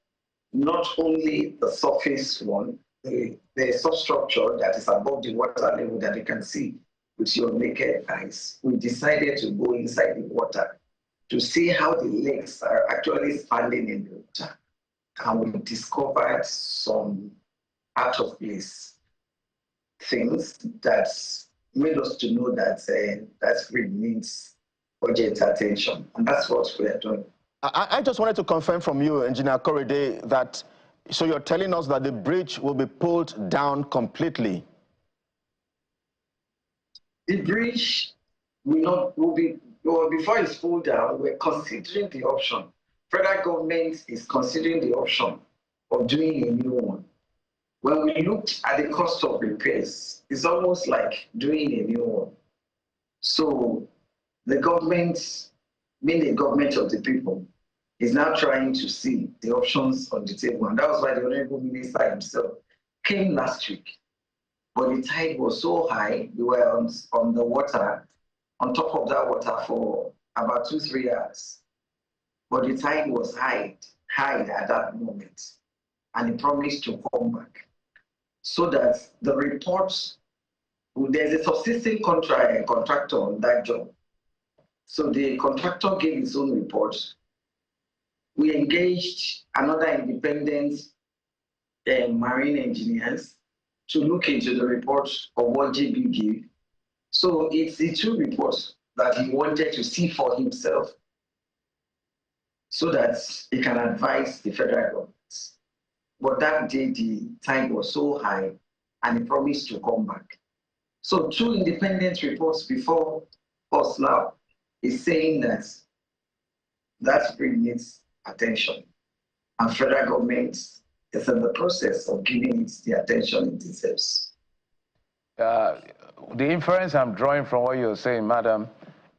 not only the surface one, the substructure that is above the water level that you can see with your naked eyes. We decided to go inside the water to see how the legs are actually standing in the water. And we discovered some out of place things that made us to know that that bridge needs urgent attention. And that's what we are doing. I just wanted to confirm from you, Engineer Korede, that so you're telling us that the bridge will be pulled down completely? The bridge will be, well, before it's pulled down, we're considering the option. Federal government is considering the option of doing a new one. When we looked at the cost of repairs, it's almost like doing a new one. So the government, being the government of the people, is now trying to see the options on the table. And that was why the Honorable Minister himself came last week but the tide was so high, we were on the water, on top of that water for about 2-3 hours. But the tide was high at that moment, and he promised to come back. So that the reports, there's a subsisting contractor on that job. So the contractor gave his own report. We engaged another independent marine engineers to look into the report of what JB gave. So it's the two reports that he wanted to see for himself so that he can advise the federal government. But that day, the tide was so high and he promised to come back. So 2 independent reports before us now is saying that that bridge needs attention. And federal government is in the process of giving it the attention it deserves. The inference I'm drawing from what you're saying, madam,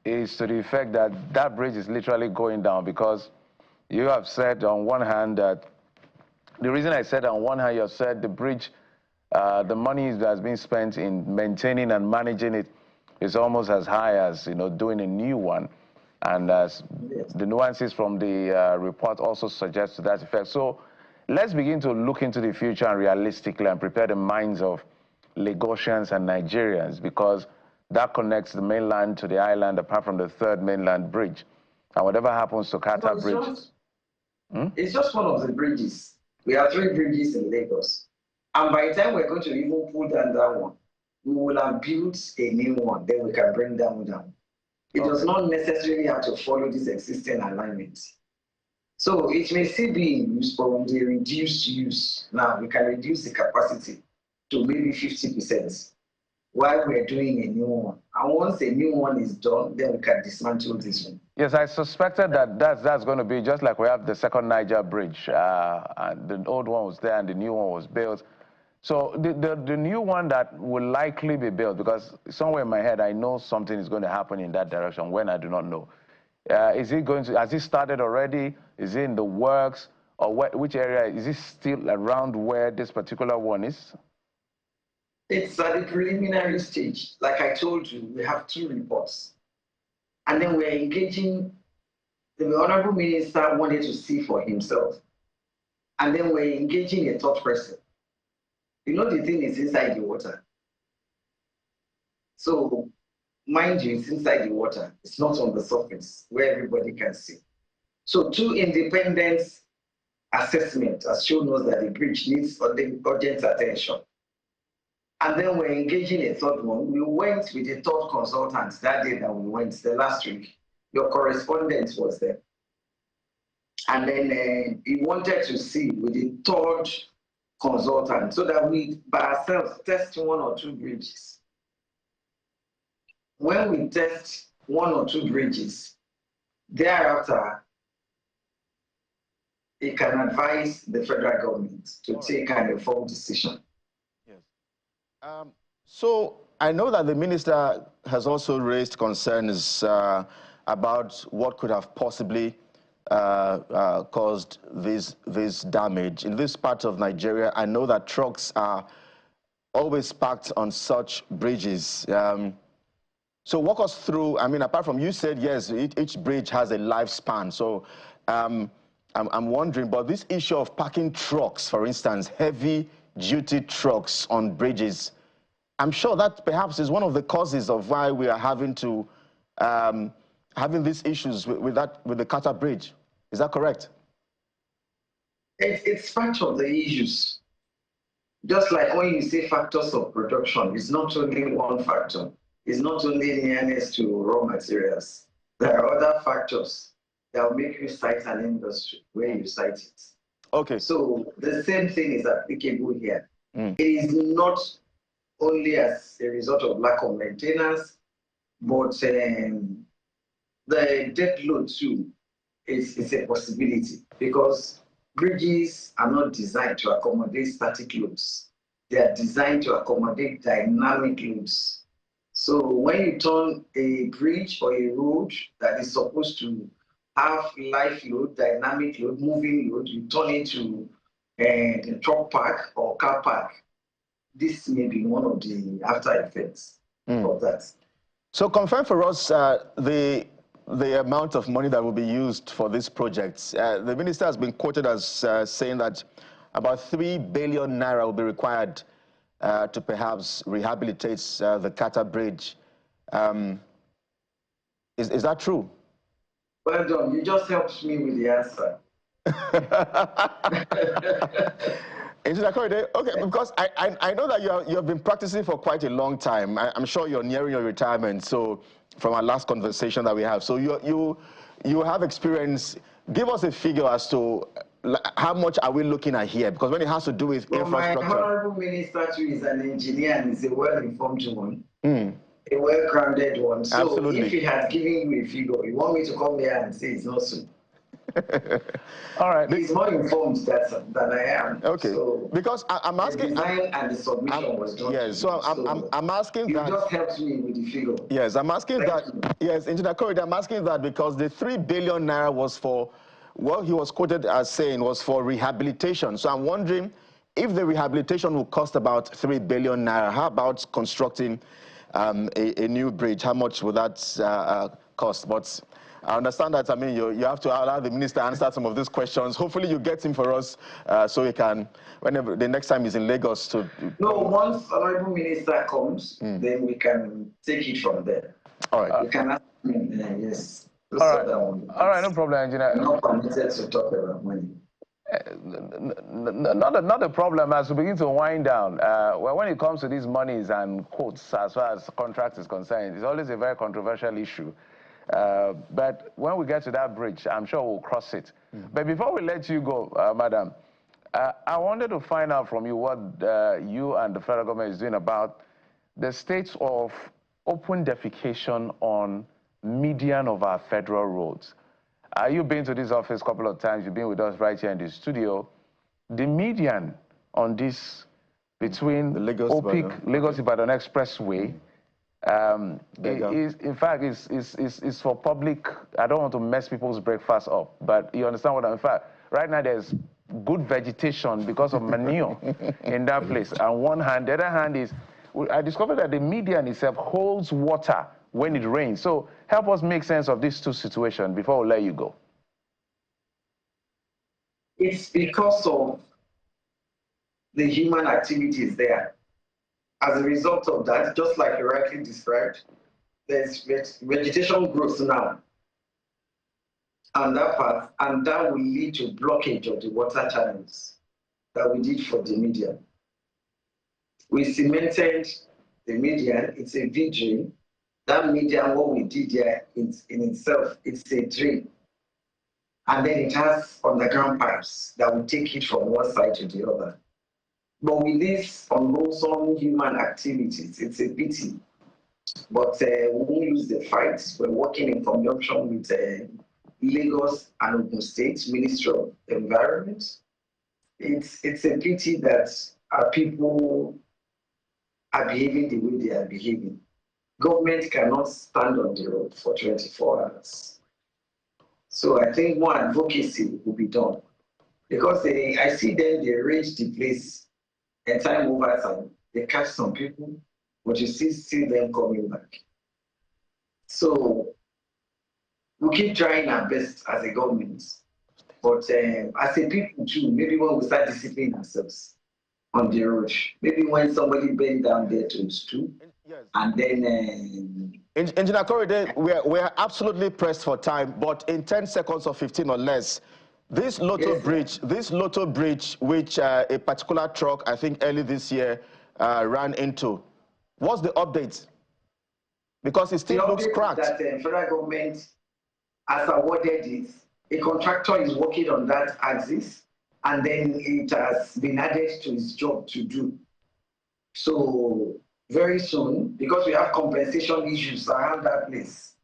is to the effect that that bridge is literally going down, because you have said on one hand that, the reason I said on one hand, you have said the bridge, the money that's been spent in maintaining and managing it is almost as high as, doing a new one. And as the nuances from the report also suggest to that effect. So let's begin to look into the future and realistically and prepare the minds of Lagosians and Nigerians, because that connects the mainland to the island apart from the 3rd mainland bridge. And whatever happens to Qatar Bridge... It's just one of the bridges. We have 3 bridges in Lagos. And by the time we're going to even pull down that one, we will have built a new one, then we can bring that one down. It does not necessarily have to follow this existing alignment. So it may still be in use, but with the reduced use. Now we can reduce the capacity to maybe 50% while we're doing a new one. And once a new one is done, then we can dismantle this one. Yes, I suspected that that's going to be just like we have the 2nd Niger Bridge. And the old one was there and the new one was built. So the new one that will likely be built, because somewhere in my head I know something is going to happen in that direction, when I do not know. Is it going to, has it started already? Is it in the works? Or which area? Is it still around where this particular one is? It's at the preliminary stage. Like I told you, we have 2 reports. And then we're engaging, the Honorable Minister wanted to see for himself. And then we're engaging a 3rd person. The thing is inside the water. So, mind you, it's inside the water. It's not on the surface where everybody can see. So 2 independent assessments has shown us that the bridge needs urgent attention. And then we're engaging a 3rd one. We went with the 3rd consultant that day that we went, the last week. Your correspondent was there. And then he wanted to see with the 3rd consultant so that we, by ourselves, test 1 or 2 bridges. When we test 1 or 2 bridges, thereafter, it can advise the federal government to take an informed decision. Yes. So I know that the minister has also raised concerns about what could have possibly caused this damage. In this part of Nigeria, I know that trucks are always parked on such bridges. So walk us through, I mean, apart from, you said, yes, each bridge has a lifespan. So I'm wondering, but this issue of parking trucks, for instance, heavy-duty trucks on bridges, I'm sure that perhaps is one of the causes of why we are having to having these issues with the Qatar Bridge. Is that correct? It's part of the issues. Just like when you say factors of production, it's not only one factor. It's not only nearness to raw materials. There are other factors that will make you cite an industry where you cite it. Okay. So the same thing is applicable here. It is not only as a result of lack of maintenance, but the debt load too is a possibility, because bridges are not designed to accommodate static loads. They are designed to accommodate dynamic loads. So when you turn a bridge or a road that is supposed to have life load, dynamic load, moving load, you turn it to a truck park or car park, this may be one of the after effects of that. So confirm for us the amount of money that will be used for these projects. The minister has been quoted as saying that about 3 billion naira will be required to perhaps rehabilitate the Kata Bridge. Is that true? Well done. You just helped me with the answer. Okay, because I know that you have been practicing for quite a long time. I'm sure you're nearing your retirement. So from our last conversation that we have, so you have experience. Give us a figure as to how much are we looking at here? Because when it has to do with infrastructure. My honorable minister too is an engineer and is a well-informed one, a well-grounded one. So absolutely. If he had given you a figure, you want me to come here and say it's not so. All right. He's more informed than I am. Okay. So because I'm asking. The design and the submission was done. Yes. So I'm asking that. You just helped me with the figure. Yes, I'm asking that. Yes, Engineer Korede, I'm asking that because the 3 billion naira was for what he was quoted as saying was for rehabilitation. So I'm wondering if the rehabilitation will cost about 3 billion naira. How about constructing a new bridge? How much will that cost? But I understand that, I mean, you have to allow the minister to answer some of these questions. Hopefully you get him for us so he can, whenever the next time he's in Lagos to... No, once honorable minister comes, then we can take it from there. All right. You can ask me, yes. All right, no problem, Engineer. I'm not permitted to talk about money. Not a problem as we begin to wind down. Well, when it comes to these monies and quotes, as far as contract is concerned, it's always a very controversial issue. But when we get to that bridge, I'm sure we'll cross it. But before we let you go, Madam, I wanted to find out from you what you and the federal government is doing about the state of open defecation on median of our federal roads. You've been to this office a couple of times. You've been with us right here in the studio. The median on this between the Lagos-Ibadan Expressway in fact, is for public. I don't want to mess people's breakfast up, but you understand what I'm. In fact, right now there's good vegetation because of manure in that place. On one hand, the other hand is, I discovered that the median itself holds water when it rains. So help us make sense of these two situations before we let you go. It's because of the human activities there. As a result of that, just like you rightly described, there's vegetation growth now on that path, and that will lead to blockage of the water channels that we did for the median. We cemented the median, it's a V-drain. That median, what we did there in itself, it's a drain. And then it has underground pipes that will take it from one side to the other. But with these unwholesome human activities, it's a pity. But we won't lose the fight. We're working in conjunction with Lagos and Ogun State Ministry of Environment. It's a pity that our people are behaving the way they are behaving. Government cannot stand on the road for 24 hours. So I think more advocacy will be done. Because I see them, they range the place. And time over time, they catch some people, but you see them coming back. So we keep trying our best as a government, but as a people too, maybe when we start disciplining ourselves on the road, maybe when somebody bend down there to stoop, and then... Engineer Korede, we're absolutely pressed for time, but in 10 seconds or 15 or less, this Lotto bridge, which a particular truck, I think early this year, ran into, what's the update? Because it still looks cracked. That the federal government has awarded it. A contractor is working on that axis, and then it has been added to his job to do. So very soon, because we have compensation issues around that place,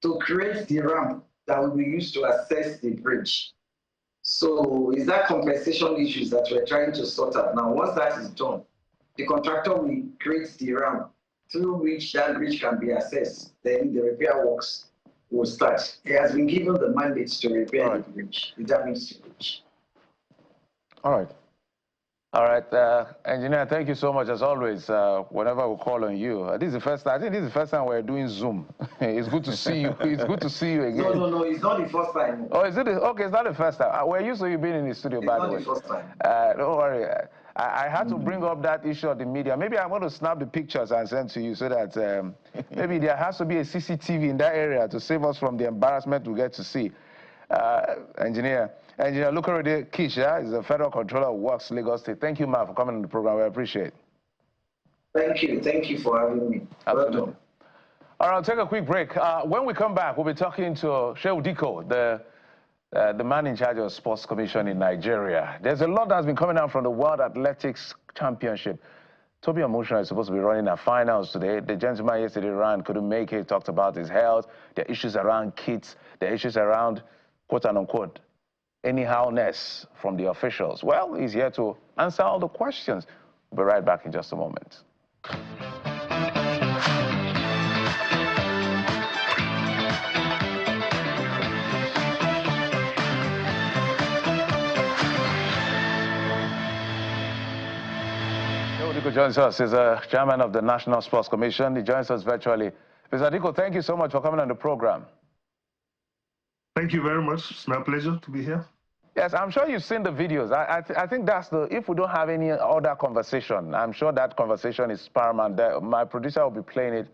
to create the ramp that will be used to access the bridge. So is that compensation issues that we're trying to sort out. Now, once that is done, the contractor will create the ramp through which that bridge can be accessed. Then the repair works will start. He has been given the mandate to repair the bridge, the damaged bridge. All right. All right, engineer, thank you so much as always. Whenever we call on you, this is the first time. I think this is the first time we're doing Zoom. It's good to see you. It's good to see you again. No, it's not the first time. Oh, is it? Okay, it's not the first time. We're used to you being in the studio, by the way. It's not the first time. Don't worry. I had to bring up that issue of the media. Maybe I'm going to snap the pictures and send to you so that maybe there has to be a CCTV in that area to save us from the embarrassment we get to see. Engineer Lukorede Kisha is the Federal Controller of Works, Lagos State. Thank you, ma, for coming on the program. We appreciate it. Thank you for having me. Absolutely. Welcome. All right, I'll take a quick break. When we come back, we'll be talking to Shehu Diko, the man in charge of Sports Commission in Nigeria. There's a lot that's been coming out from the World Athletics Championship. Toby Amusha is supposed to be running our finals today. The gentleman yesterday ran, couldn't make it, talked about his health, the issues around kits, the issues around, quote and unquote, anyhowness from the officials. Well, he's here to answer all the questions. We'll be right back in just a moment. Diko joins us. He's a chairman of the National Sports Commission. He joins us virtually. Mr. Diko, thank you so much for coming on the program. Thank you very much. It's my pleasure to be here. Yes, I'm sure you've seen the videos. I think that's if we don't have any other conversation, I'm sure that conversation is paramount. My producer will be playing it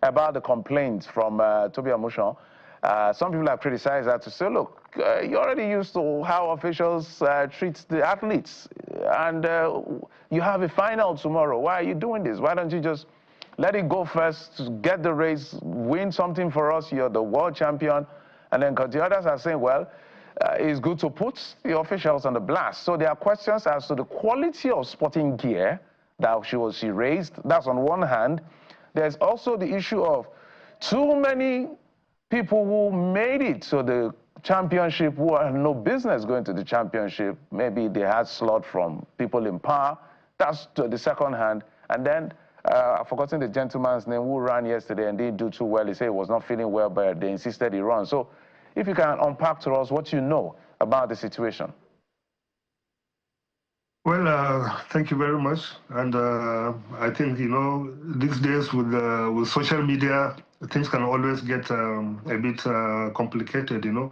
about the complaints from Toby Amusha. Some people have criticized that to say, look, you're already used to how officials treat the athletes, and you have a final tomorrow. Why are you doing this? Why don't you just let it go first, to get the race, win something for us, you're the world champion, and then the others are saying, well, it's good to put the officials on the blast. So there are questions as to the quality of sporting gear that she raised. That's on one hand. There's also the issue of too many people who made it to the championship who had no business going to the championship. Maybe they had slot from people in power. That's to the second hand. And then I've forgotten the gentleman's name who ran yesterday and didn't do too well. He said he was not feeling well, but they insisted he run. So if you can unpack to us what you know about the situation. Well, thank you very much. And I think, you know, these days with social media, things can always get a bit complicated, you know.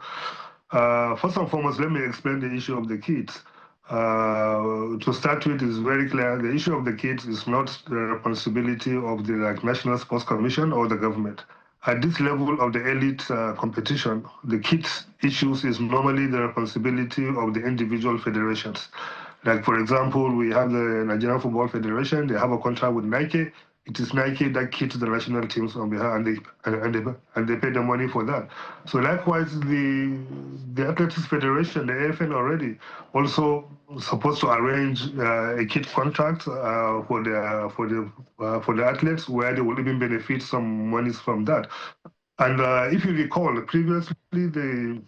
First and foremost, let me explain the issue of the kids. To start with, is very clear. The issue of the kids is not the responsibility of the National Sports Commission or the government. At this level of the elite competition, the kids issues is normally the responsibility of the individual federations. Like, for example, we have the Nigerian Football Federation. They have a contract with Nike. It is Nike that kits the national teams on behalf, and they pay the money for that. So likewise, the Athletics Federation, the AFN already, also supposed to arrange a kit contract for the athletes, where they will even benefit some monies from that. And if you recall, previously the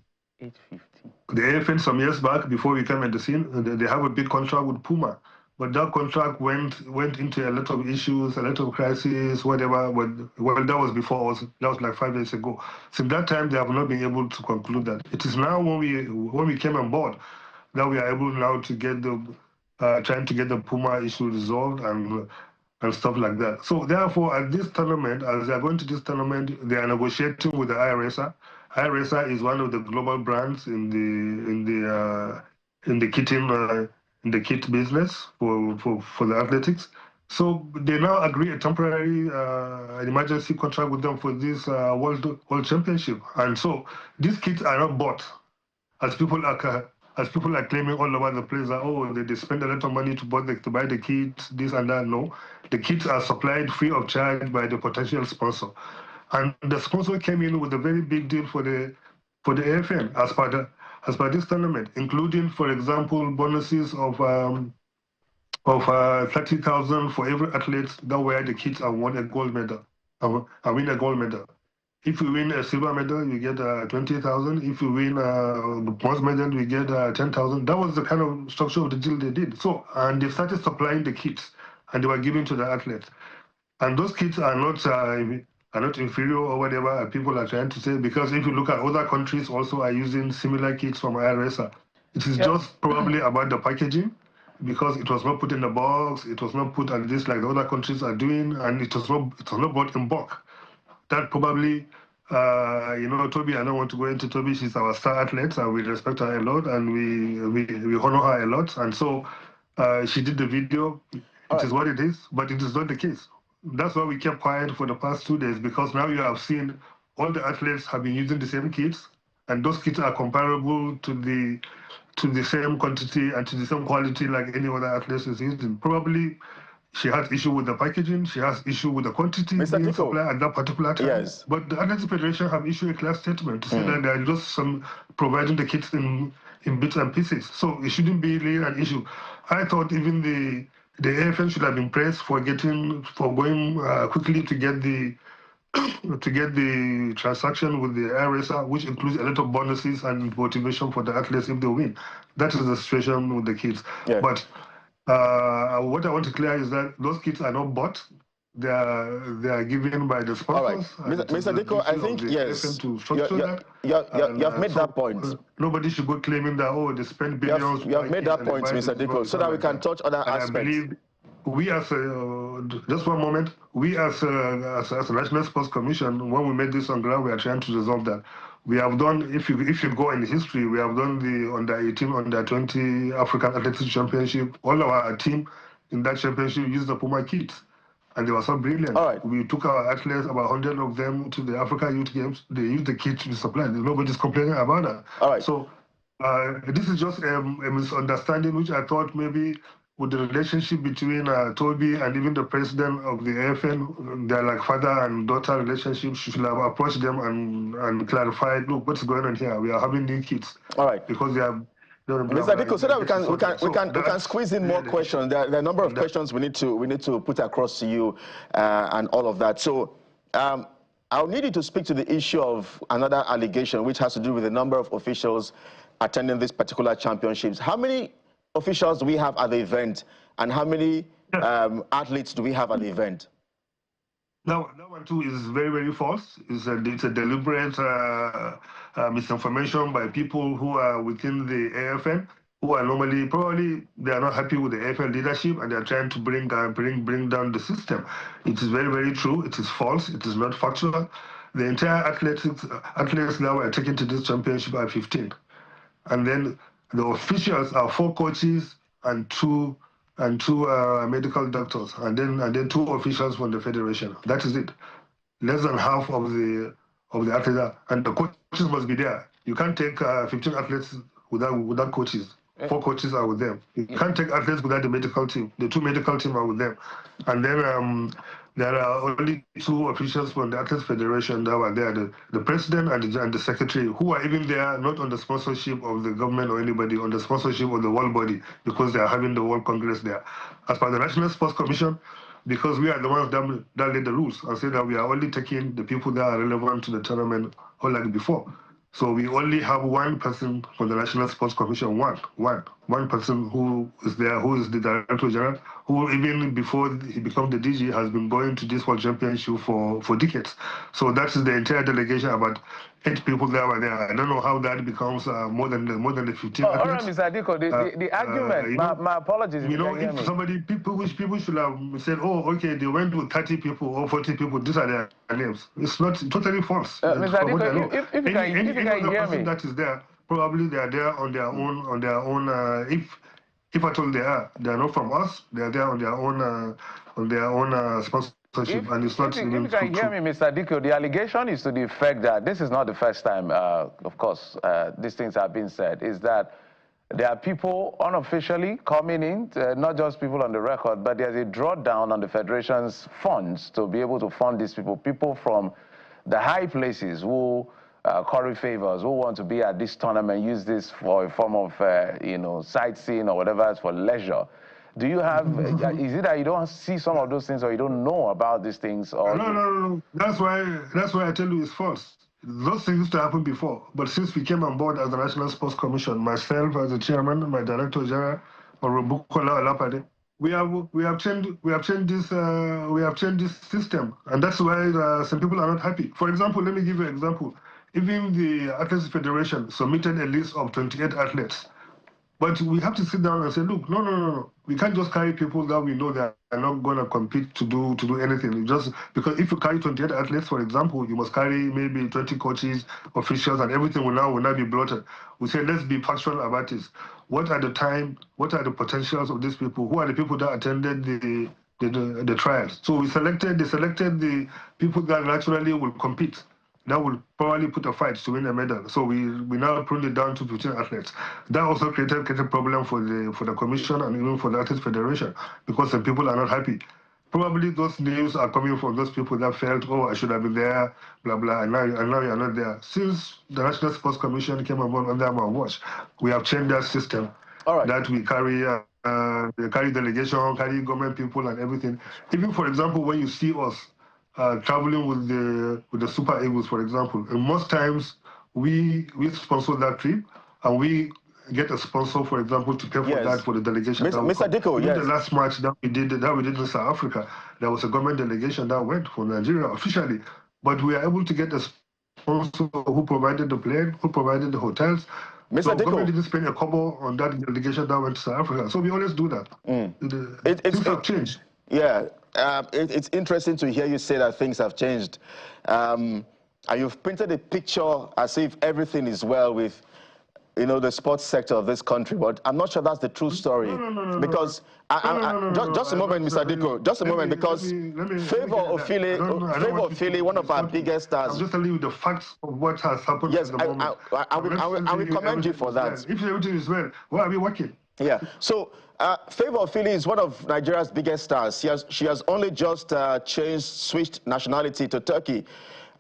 AFN some years back, before we came at the scene, they have a big contract with Puma. But that contract went into a lot of issues, a lot of crises, whatever. Well, that was before us. That was like 5 years ago. Since that time, they have not been able to conclude that. It is now when we came on board that we are able now to get trying to get the Puma issue resolved and stuff like that. So therefore, at this tournament, as they are going to this tournament, they are negotiating with the iRacer. iRacer is one of the global brands in the kitting. In the kit business for the athletics. So they now agree a temporary emergency contract with them for this World Championship. And so these kits are not bought, as people are claiming all over the place that, oh, they spend a lot of money to buy the kits, this and that. No, the kits are supplied free of charge by the potential sponsor. And the sponsor came in with a very big deal for the AFN as per this tournament, including, for example, bonuses of 30,000 for every athlete that wear the kits and win a gold medal. If you win a silver medal, you get 20,000. If you win the bronze medal, you get 10,000. That was the kind of structure of the deal they did. So, and they started supplying the kits, and they were giving to the athletes. And those kits are not inferior or whatever people are trying to say, because if you look at other countries also are using similar kits from iRacer. It is just probably about the packaging because it was not put in the box, it was not put at this like the other countries are doing, and it was not bought in bulk. That probably, Toby, I don't want to go into Toby, she's our star athlete, and we respect her a lot, and we honor her a lot. And so she did the video. It is what it is, but it is not the case. That's why we kept quiet for the past 2 days, because now you have seen all the athletes have been using the same kits, and those kits are comparable to the same quantity and to the same quality like any other athlete is using. Probably she has issue with the packaging, she has issue with the quantity being supplied at that particular time. Yes. But the Athletics Federation have issued a clear statement to say that they are just providing the kits in bits and pieces. So it shouldn't be really an issue. I thought even the AFN should have been praised for going quickly to get the transaction with the air racer, which includes a lot of bonuses and motivation for the athletes if they win. That is the situation with the kids. Yes. But what I want to clear is that those kits are not bought. They are given by the sponsors. All right. Mr. Diko, I think, yes, you have made that point. Nobody should go claiming that, they spend billions. You have made that point, Mr. Diko, so that we can touch other aspects. I believe we as just one moment, we as a National Sports Commission, when we made this on ground, we are trying to resolve that. We have done, if you go in history, we have done the under-18, under-20 African Athletics Championship. All our team in that championship used the Puma kits, and they were so brilliant. All right. We took our athletes, about 100 of them, to the Africa Youth Games. They used the kit to be supplied. Nobody's complaining about that. All right. So this is just a misunderstanding, which I thought maybe with the relationship between Toby and even the president of the AFN, they're like father and daughter relationship. She should have approached them and clarified, look, what's going on here? We are having new kids. All right. Because they have... Mr. Diko, so that we can squeeze in more questions. There are a number of questions we need to put across to you and all of that. So I'll need you to speak to the issue of another allegation, which has to do with the number of officials attending this particular championships. How many officials do we have at the event, and how many athletes do we have at the event? Now, that one too is very, very false. It's a deliberate misinformation by people who are within the AFN, who are normally, probably, they are not happy with the AFN leadership, and they are trying to bring down the system. It is very, very true. It is false. It is not factual. The entire athletes now are taken to this championship are 15. And then the officials are 4 coaches and two medical doctors, and then 2 officials from the federation. That is it. Less than half of the athletes, and the coaches must be there. You can't take 15 athletes without coaches. 4 coaches are with them. You can't take athletes without the medical team. The 2 medical team are with them, and then there are only 2 officials from the Athletes Federation that were there, the president and the secretary, who are even there not on the sponsorship of the government or anybody, on the sponsorship of the world body, because they are having the World Congress there. As per the National Sports Commission, because we are the ones that laid the rules and say that we are only taking the people that are relevant to the tournament, unlike before. So we only have 1 person from the National Sports Commission, one person who is there, who is the Director General, who even before he becomes the DG has been going to this World Championship for decades. So that is the entire delegation, about 8 people that were there. I don't know how that becomes more than the 15. All right, Mr. Diko, the argument, my apologies. If somebody, people should have said, oh, okay, they went with 30 people or 40 people, these are their names. It's not totally false. Mr. Diko, if you can hear me. That is there, probably they are there on their own, if at all they are not from us, they are there on their own sponsorship, and it's not even true. If you can hear me, Mr. Diko, the allegation is to the effect that this is not the first time, of course, these things have been said, is that there are people unofficially coming in, not just people on the record, but there's a drawdown on the Federation's funds to be able to fund these people from the high places who curry favors, who want to be at this tournament, use this for a form of, sightseeing or whatever, for leisure. Do you have, is it that you don't see some of those things, or you don't know about these things? Or No. That's why I tell you it's false. Those things used to happen before, but since we came on board as the National Sports Commission, myself as the chairman, my Director General, Bukola Olapade, we have changed this system, and that's why some people are not happy. For example, let me give you an example. Even the Athletes Federation submitted a list of 28 athletes. But we have to sit down and say, look, no. We can't just carry people that we know that are not going to compete to do anything. Just because if you carry 28 athletes, for example, you must carry maybe 20 coaches, officials, and everything will now be bloated. We say, let's be factual about this. What are the potentials of these people? Who are the people that attended the trials? So they selected the people that naturally will compete. That will probably put a fight to win a medal. So we now pruned it down to 15 athletes. That also created a problem for the commission and even for the Athletes Federation because some people are not happy. Probably those names are coming from those people that felt, oh, I should have been there, blah, blah, and now you're not there. Since the National Sports Commission came about under my watch, we have changed that system. All right. That we carry delegation, carry government people and everything. Even, for example, when you see us, traveling with the Super Eagles, for example. And most times we sponsor that trip, and we get a sponsor, for example, to pay for that for the delegation. Mr. Diko, yes. The last match that we did in South Africa, there was a government delegation that went from Nigeria officially, but we are able to get a sponsor who provided the plane, who provided the hotels. Mr. So Diko, government didn't spend a kobo on that delegation that went to South Africa. So we always do that. Things have changed. Yeah. It's interesting to hear you say that things have changed. And you've painted a picture as if everything is well with, the sports sector of this country, but I'm not sure that's the true story. Because, just a moment, Mr. Diko, just a moment, because Favor Ofili, one of our biggest stars. I'm just telling you the facts of what has happened at the moment. I will commend you for that. If everything is well, why are we working? Yeah, so Favor Ofili is one of Nigeria's biggest stars. She has only just switched nationality to Turkey.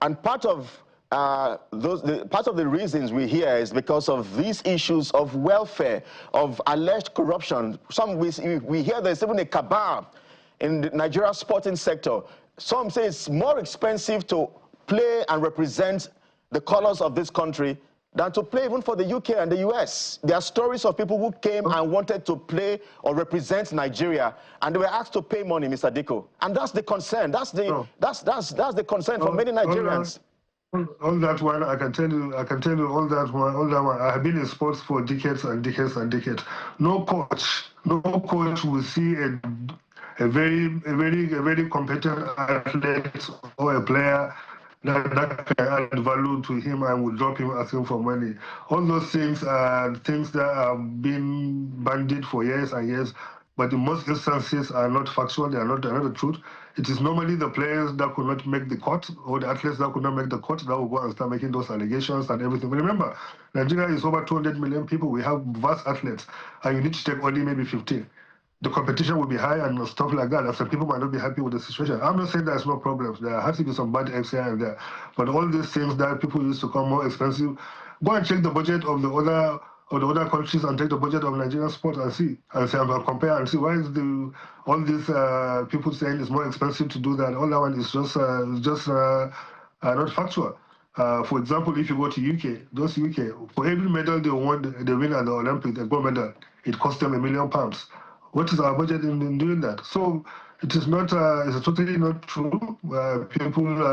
And part of the reasons we hear is because of these issues of welfare, of alleged corruption. We hear there's even a cabal in the Nigeria sporting sector. Some say it's more expensive to play and represent the colors of this country than to play even for the UK and the US. There are stories of people who came and wanted to play or represent Nigeria, and they were asked to pay money, Mr. Diko. And that's the concern. That's the concern for many Nigerians. All that one, I can tell you all that one. I have been in sports for decades and decades and decades. No coach will see a very competent athlete or a player that can add value to him and will drop him asking for money. All those things are things that have been bandied for years and years, but in most instances are not factual, they are not the truth. It is normally the players that could not make the cut or the athletes that could not make the cut that will go and start making those allegations and everything. But remember, Nigeria is over 200 million people. We have vast athletes, and you need to take only maybe 15. The competition will be high and stuff like that. And some people might not be happy with the situation. I'm not saying there's no problems. There has to be some bad eggs here and there. But all these things that people used to come more expensive, go and check the budget of the other countries and take the budget of Nigerian sport and see and compare and see why is all these people saying it's more expensive to do that. All that one is just not factual. For example, if you go to UK, for every medal they win at the Olympics, the gold medal, it costs them £1 million. What is our budget in doing that? So it is not, it's totally not true. People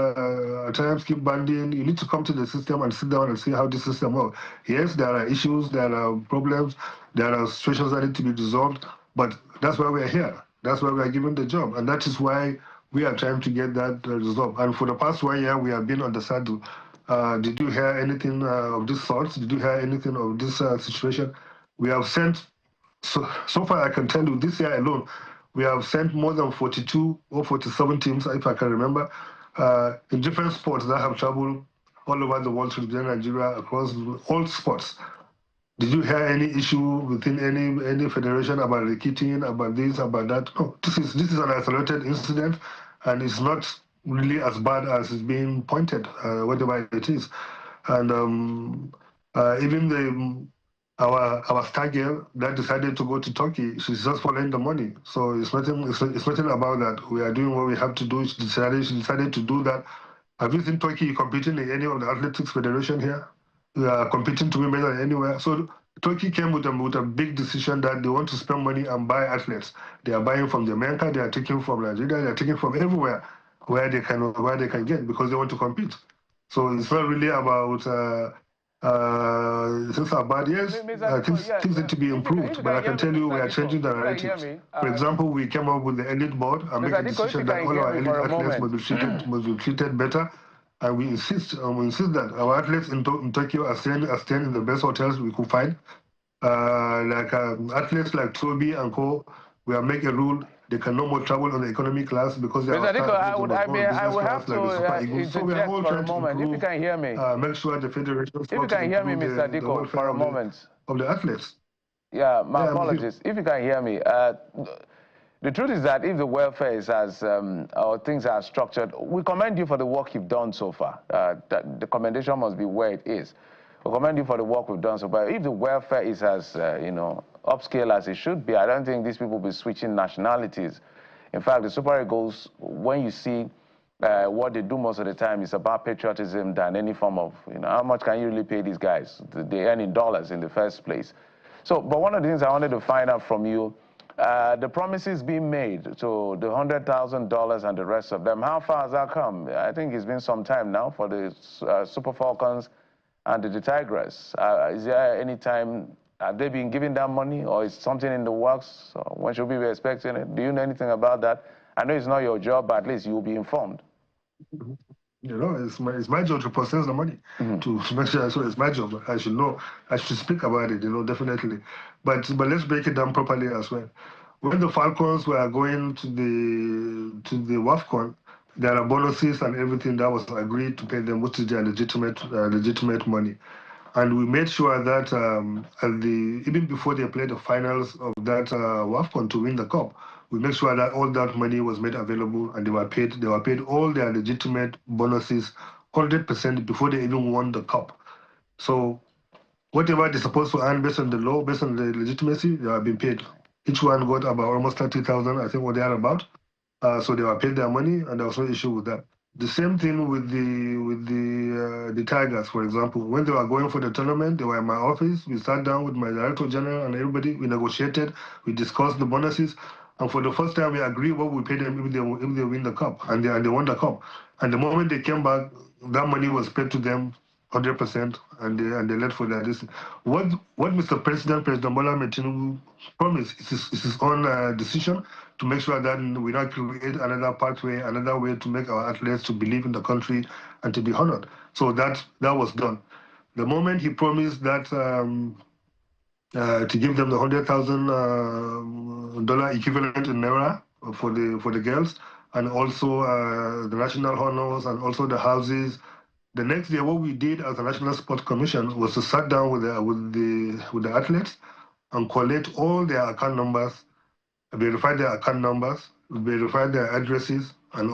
at times keep banding. You need to come to the system and sit down and see how the system works. Yes, there are issues, there are problems, there are situations that need to be resolved, but that's why we are here. That's why we are given the job. And that is why we are trying to get that resolved. And for the past 1 year, we have been on the saddle. Did you hear anything of this sort? Did you hear anything of this situation? We have sent, so far I can tell you, this year alone, we have sent more than 42 or 47 teams, if I can remember, in different sports that have traveled all over the world to represent Nigeria across all sports. Did you hear any issue within any federation about recruiting, about this, about that? No, this is an isolated incident, and it's not really as bad as it's being pointed, whatever it is. And even our star girl that decided to go to Turkey, she's just following the money. So it's nothing about that. We are doing what we have to do. She decided to do that. Have you seen Turkey competing in any of the athletics federation here? We are competing to win medal anywhere. So Turkey came with a big decision that they want to spend money and buy athletes. They are buying from Jamaica, they are taking from Nigeria, they are taking from everywhere where they can get, because they want to compete. So it's not really about Things are bad, yes. Things need to be improved, but I can tell you we are changing the narratives. For example, we came up with the elite board and make a decision that all our elite athletes must be treated better. And we insist that our athletes in Tokyo are staying in the best hotels we could find. Athletes like Toby and Co, we are making a rule they can no more travel on the economy class because they are I would have to interject for a moment. If you can hear me. Make sure the federation. If you can hear me, Mr. Diko, for a moment. Of the athletes. Yeah, my apologies. If you can hear me. The truth is that if the welfare is as, or things are structured, we commend you for the work you've done so far. The commendation must be where it is. We commend you for the work we've done so far. If the welfare is as, upscale as it should be, I don't think these people will be switching nationalities. In fact, the Super Eagles, when you see what they do most of the time, is about patriotism than any form of, how much can you really pay these guys? They earn in dollars in the first place. So, but one of the things I wanted to find out from you, the promises being made to the $100,000 and the rest of them, how far has that come? I think it's been some time now for the Super Falcons and the Tigers. Is there any time, have they been giving that money, or is something in the works? When should we be expecting it? Do you know anything about that? I know it's not your job, but at least you'll be informed. It's my job to process the money, to make sure. So it's my job. I should know. I should speak about it. Definitely. But let's break it down properly as well. When the Falcons were going to the WAFCON, there are bonuses and everything that was agreed to pay them, which is their legitimate money. And we made sure that even before they played the finals of that WAFCON to win the cup, we made sure that all that money was made available and they were paid all their legitimate bonuses 100% before they even won the cup. So whatever they're supposed to earn based on the law, based on the legitimacy, they have been paid. Each one got about almost 30,000, I think, what they are about. So they were paid their money, and there was no issue with that. The same thing with the Tigers, for example. When they were going for the tournament, they were in my office. We sat down with my director general and everybody. We negotiated. We discussed the bonuses. And for the first time, we agreed what we paid them if they win the cup. And they won the cup. And the moment they came back, that money was paid to them 100%, and they left for their distance. What Mr. President Bola Tinubu promised is his own decision to make sure that we not create another pathway, another way to make our athletes to believe in the country and to be honored. So that was done. The moment he promised that to give them the $100,000 equivalent in Naira for the girls, and also the national honors and also the houses. The next day, what we did as a National Sports Commission was to sit down with the athletes and collect all their account numbers, verify their account numbers, verify their addresses, and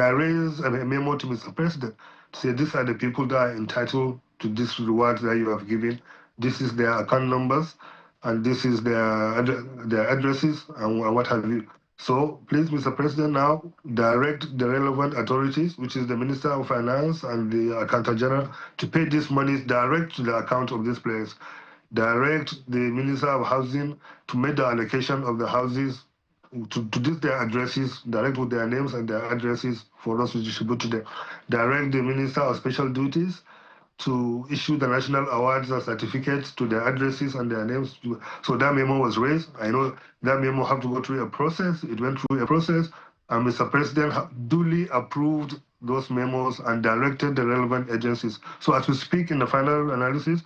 I raised a memo to Mr. President to say these are the people that are entitled to this reward that you have given. This is their account numbers, and this is their addresses, and what have you. So please, Mr. President, now direct the relevant authorities, which is the Minister of Finance and the Accountant General, to pay these monies direct to the account of these players. Direct the Minister of Housing to make the allocation of the houses to their addresses, direct with their names and their addresses for us to distribute to them. Direct the Minister of Special Duties to issue the national awards and certificates to their addresses and their names. So that memo was raised. I know that memo had to go through a process. It went through a process, and Mr. President duly approved those memos and directed the relevant agencies. So as we speak in the final analysis,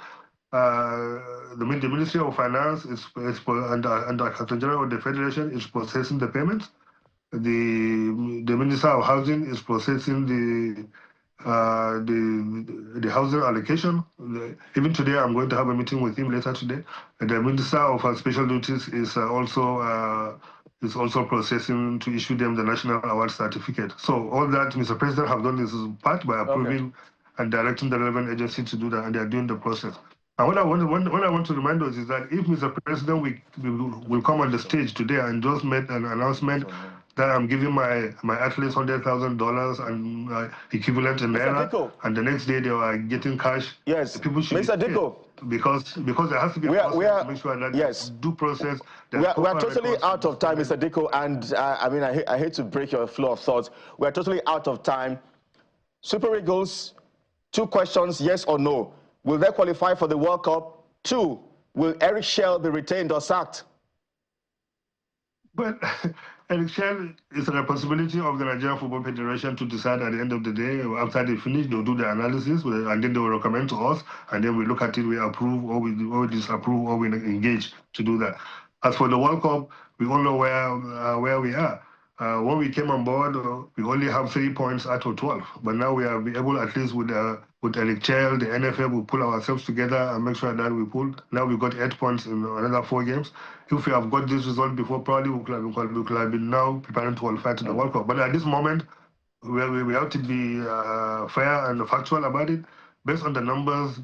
the Ministry of Finance and the Accountant General of the Federation is processing the payments. The Minister of Housing is processing the housing allocation. Even today, I'm going to have a meeting with him later today. The Minister of Special Duties is also processing to issue them the national award certificate. So all that Mr. President have done is part by approving and directing the relevant agency to do that, and they are doing the process. And what I want to remind us is that if Mr. President will come on the stage today and just made an announcement that I'm giving my athletes $100,000 and equivalent in Naira, and the next day they are getting cash. Yes, people should Mr. Diko. Because there has to be a process to make sure that due process. We are totally out of time, Mr. Diko, and I hate to break your flow of thoughts. We are totally out of time. Super Eagles, 2 questions, yes or no. will they qualify for the World Cup? 2, will Eric Schell be retained or sacked? But Eric Schell is a responsibility of the Nigerian Football Federation to decide at the end of the day. After they finish, they'll do the analysis, and then they will recommend to us, and then we look at it, we approve or we disapprove or we engage to do that. As for the World Cup, we all know where we are. When we came on board, we only have 3 points out of 12. But now we are able, at least with Eric Schell, the NFF, we pull ourselves together and make sure that we pull. Now we've got 8 points in another 4 games. If we have got this result before, probably we could have been now preparing to qualify to the World Cup. But at this moment, we have to be fair and factual about it. Based on the numbers,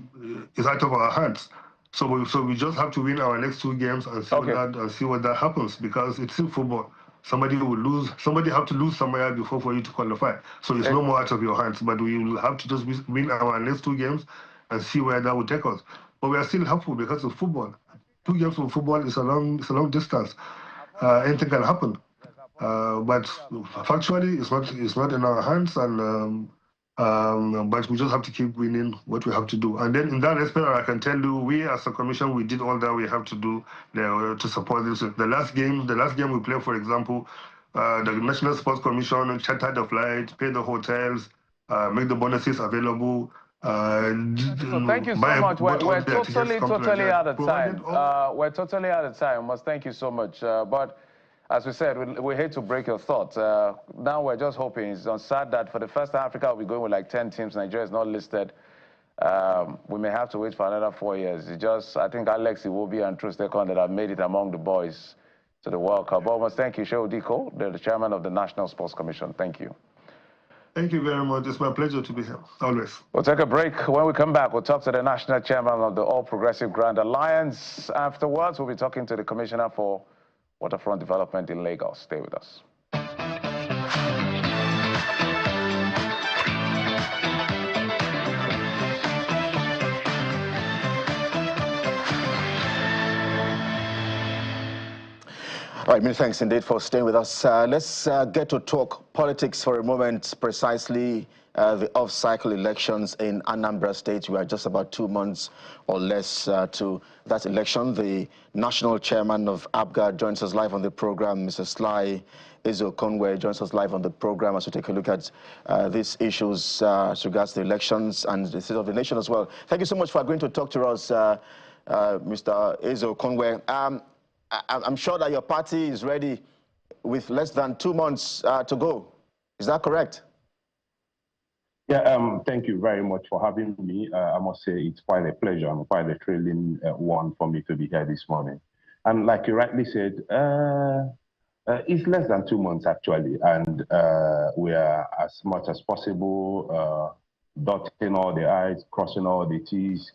it's out of our hands. So we just have to win our next 2 games and see what that happens, because it's still football. Somebody will lose. Somebody have to lose somewhere before for you to qualify. So it's no more out of your hands. But we will have to just win our next 2 games and see where that will take us. But we are still hopeful because of football. 2 games of football is a long distance. Anything can happen. But factually, it's not in our hands, and but we just have to keep winning what we have to do. And then in that respect, I can tell you, we as a commission, we did all that we have to do to support this. The last game we played, for example, the National Sports Commission chartered the flight, paid the hotels, make the bonuses available. So thank you so much. We're totally out of time. We're totally out of time. Must thank you so much. But as we said, we hate to break your thoughts. Now we're just hoping, it's on sad that for the first time Africa will be going with like 10 teams. Nigeria is not listed. We may have to wait for another 4 years. It's just, I think Alex Iwobi and Trustekon that have made it among the boys to the World Cup. But must thank you, Shehu Diko, the chairman of the National Sports Commission. Thank you. Thank you very much. It's my pleasure to be here, always. We'll take a break. When we come back, we'll talk to the national chairman of the All Progressive Grand Alliance. Afterwards, we'll be talking to the commissioner for Waterfront Development in Lagos. Stay with us. All right, many thanks indeed for staying with us. Let's get to talk politics for a moment, precisely the off-cycle elections in Anambra State. We are just about 2 months or less to that election. The national chairman of APGA joins us live on the program. Mr. Sly Ezeokonwe joins us live on the program as we take a look at these issues as regards to the elections and the state of the nation as well. Thank you so much for agreeing to talk to us, Mr. Ezeokonwe. I'm sure that your party is ready with less than 2 months to go. Is that correct? Yeah, thank you very much for having me. I must say it's quite a pleasure and quite a thrilling one for me to be here this morning. And like you rightly said, it's less than 2 months actually, and we are as much as possible dotting all the I's, crossing all the T's,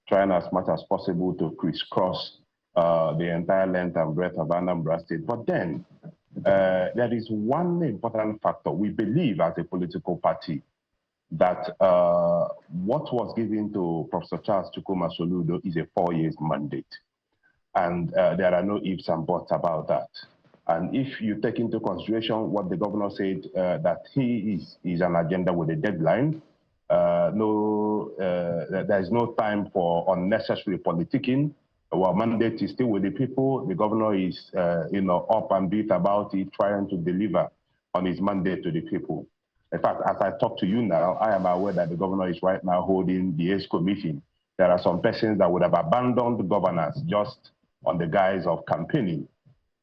trying as much as possible to crisscross the entire length and breadth of Anambra State. But then there is one important factor. We believe as a political party that what was given to Professor Charles Chukwuma Soludo is a 4-year mandate. And there are no ifs and buts about that. And if you take into consideration what the governor said, that he is an agenda with a deadline, there is no time for unnecessary politicking. Our mandate is still with the people. The governor is, up and beat about it, trying to deliver on his mandate to the people. In fact, as I talk to you now, I am aware that the governor is right now holding the ESCO meeting. There are some persons that would have abandoned the governors just on the guise of campaigning.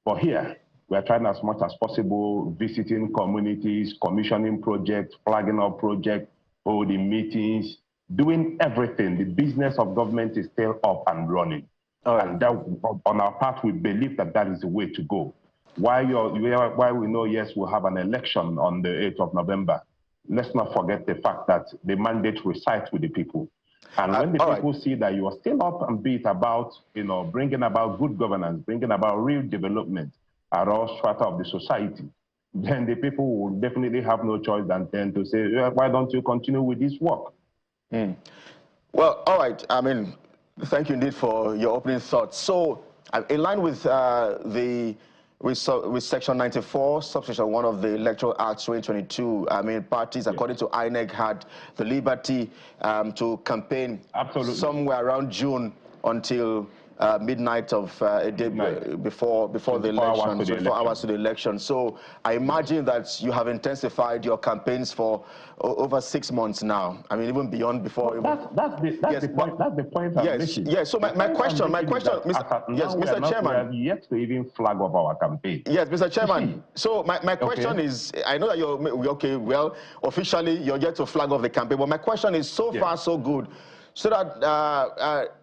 But here, we are trying as much as possible, visiting communities, commissioning projects, flagging up projects, holding meetings, doing everything. The business of government is still up and running. And that, on our part, we believe that that is the way to go. Why we know, yes, we'll have an election on the 8th of November, let's not forget the fact that the mandate resides with the people. And when the people see that you are still up and beat about, bringing about good governance, bringing about real development at all strata of the society, then the people will definitely have no choice than then to say, why don't you continue with this work? Well, all right. I mean, thank you indeed for your opening thoughts. So, in line with the with Section 94, Subsection 1 of the Electoral Act 2022, I mean, parties, according to INEC, had the liberty to campaign somewhere around June until midnight of a day before the election, 24 hours to the election. So I imagine that you have intensified your campaigns for over 6 months now. I mean, even beyond before. Well, that's the point I'm making. Yes. So my question, Mr. Chairman, we have yet to even flag up our campaign. Yes, Mr. Chairman. So my question is, I know that you're okay. Well, officially you're yet to flag off the campaign, but my question is, so far so good, so that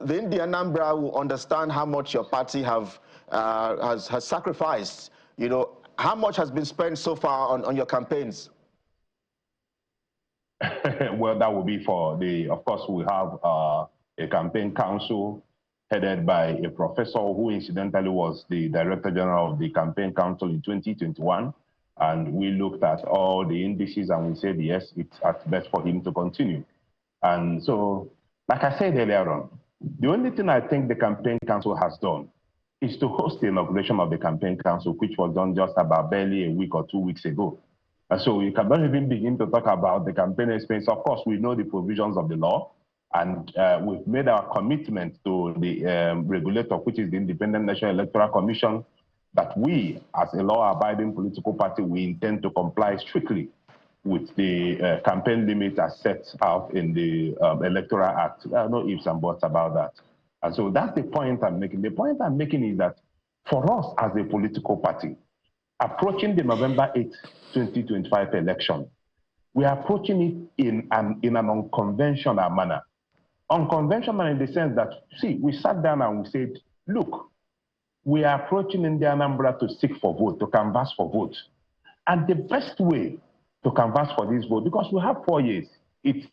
the Indian Anambra will understand how much your party has sacrificed. You know, how much has been spent so far on your campaigns? Well, that will be for of course, we have a campaign council headed by a professor who incidentally was the Director General of the Campaign Council in 2021. And we looked at all the indices and we said, yes, it's at best for him to continue. And so, like I said earlier on, the only thing I think the Campaign Council has done is to host the inauguration of the Campaign Council, which was done just about barely a week or 2 weeks ago. And so we cannot even begin to talk about the campaign expense. Of course, we know the provisions of the law, and we've made our commitment to the regulator, which is the Independent National Electoral Commission, that we, as a law-abiding political party, we intend to comply strictly with the campaign limit as set out in the Electoral Act. There are no ifs and buts about that. And so that's the point I'm making. The point I'm making is that for us as a political party, approaching the November 8th, 2025 election, we are approaching it in an unconventional manner. Unconventional in the sense that, see, we sat down and we said, look, we are approaching India Anambra to seek for vote, to canvass for vote. And the best way to canvass for this vote, because we have 4 years, we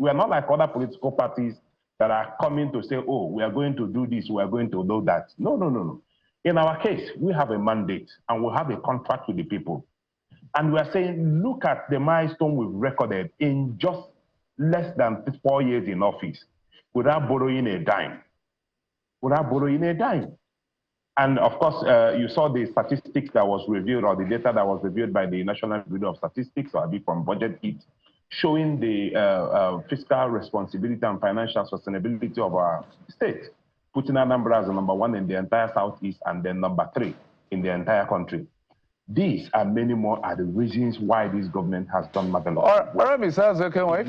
are not like other political parties that are coming to say, oh, we are going to do this, we are going to do that. No. In our case, we have a mandate and we have a contract with the people. And we are saying, look at the milestone we've recorded in just less than 4 years in office without borrowing a dime. And of course, you saw the statistics that was reviewed, or the data that was reviewed by the National Bureau of Statistics, or from Budget Hit, showing the fiscal responsibility and financial sustainability of our state, putting Anambra as number 1 in the entire Southeast and then number 3 in the entire country. These and many more are the reasons why this government has done marvelous. All right, Mr. Azokenwa,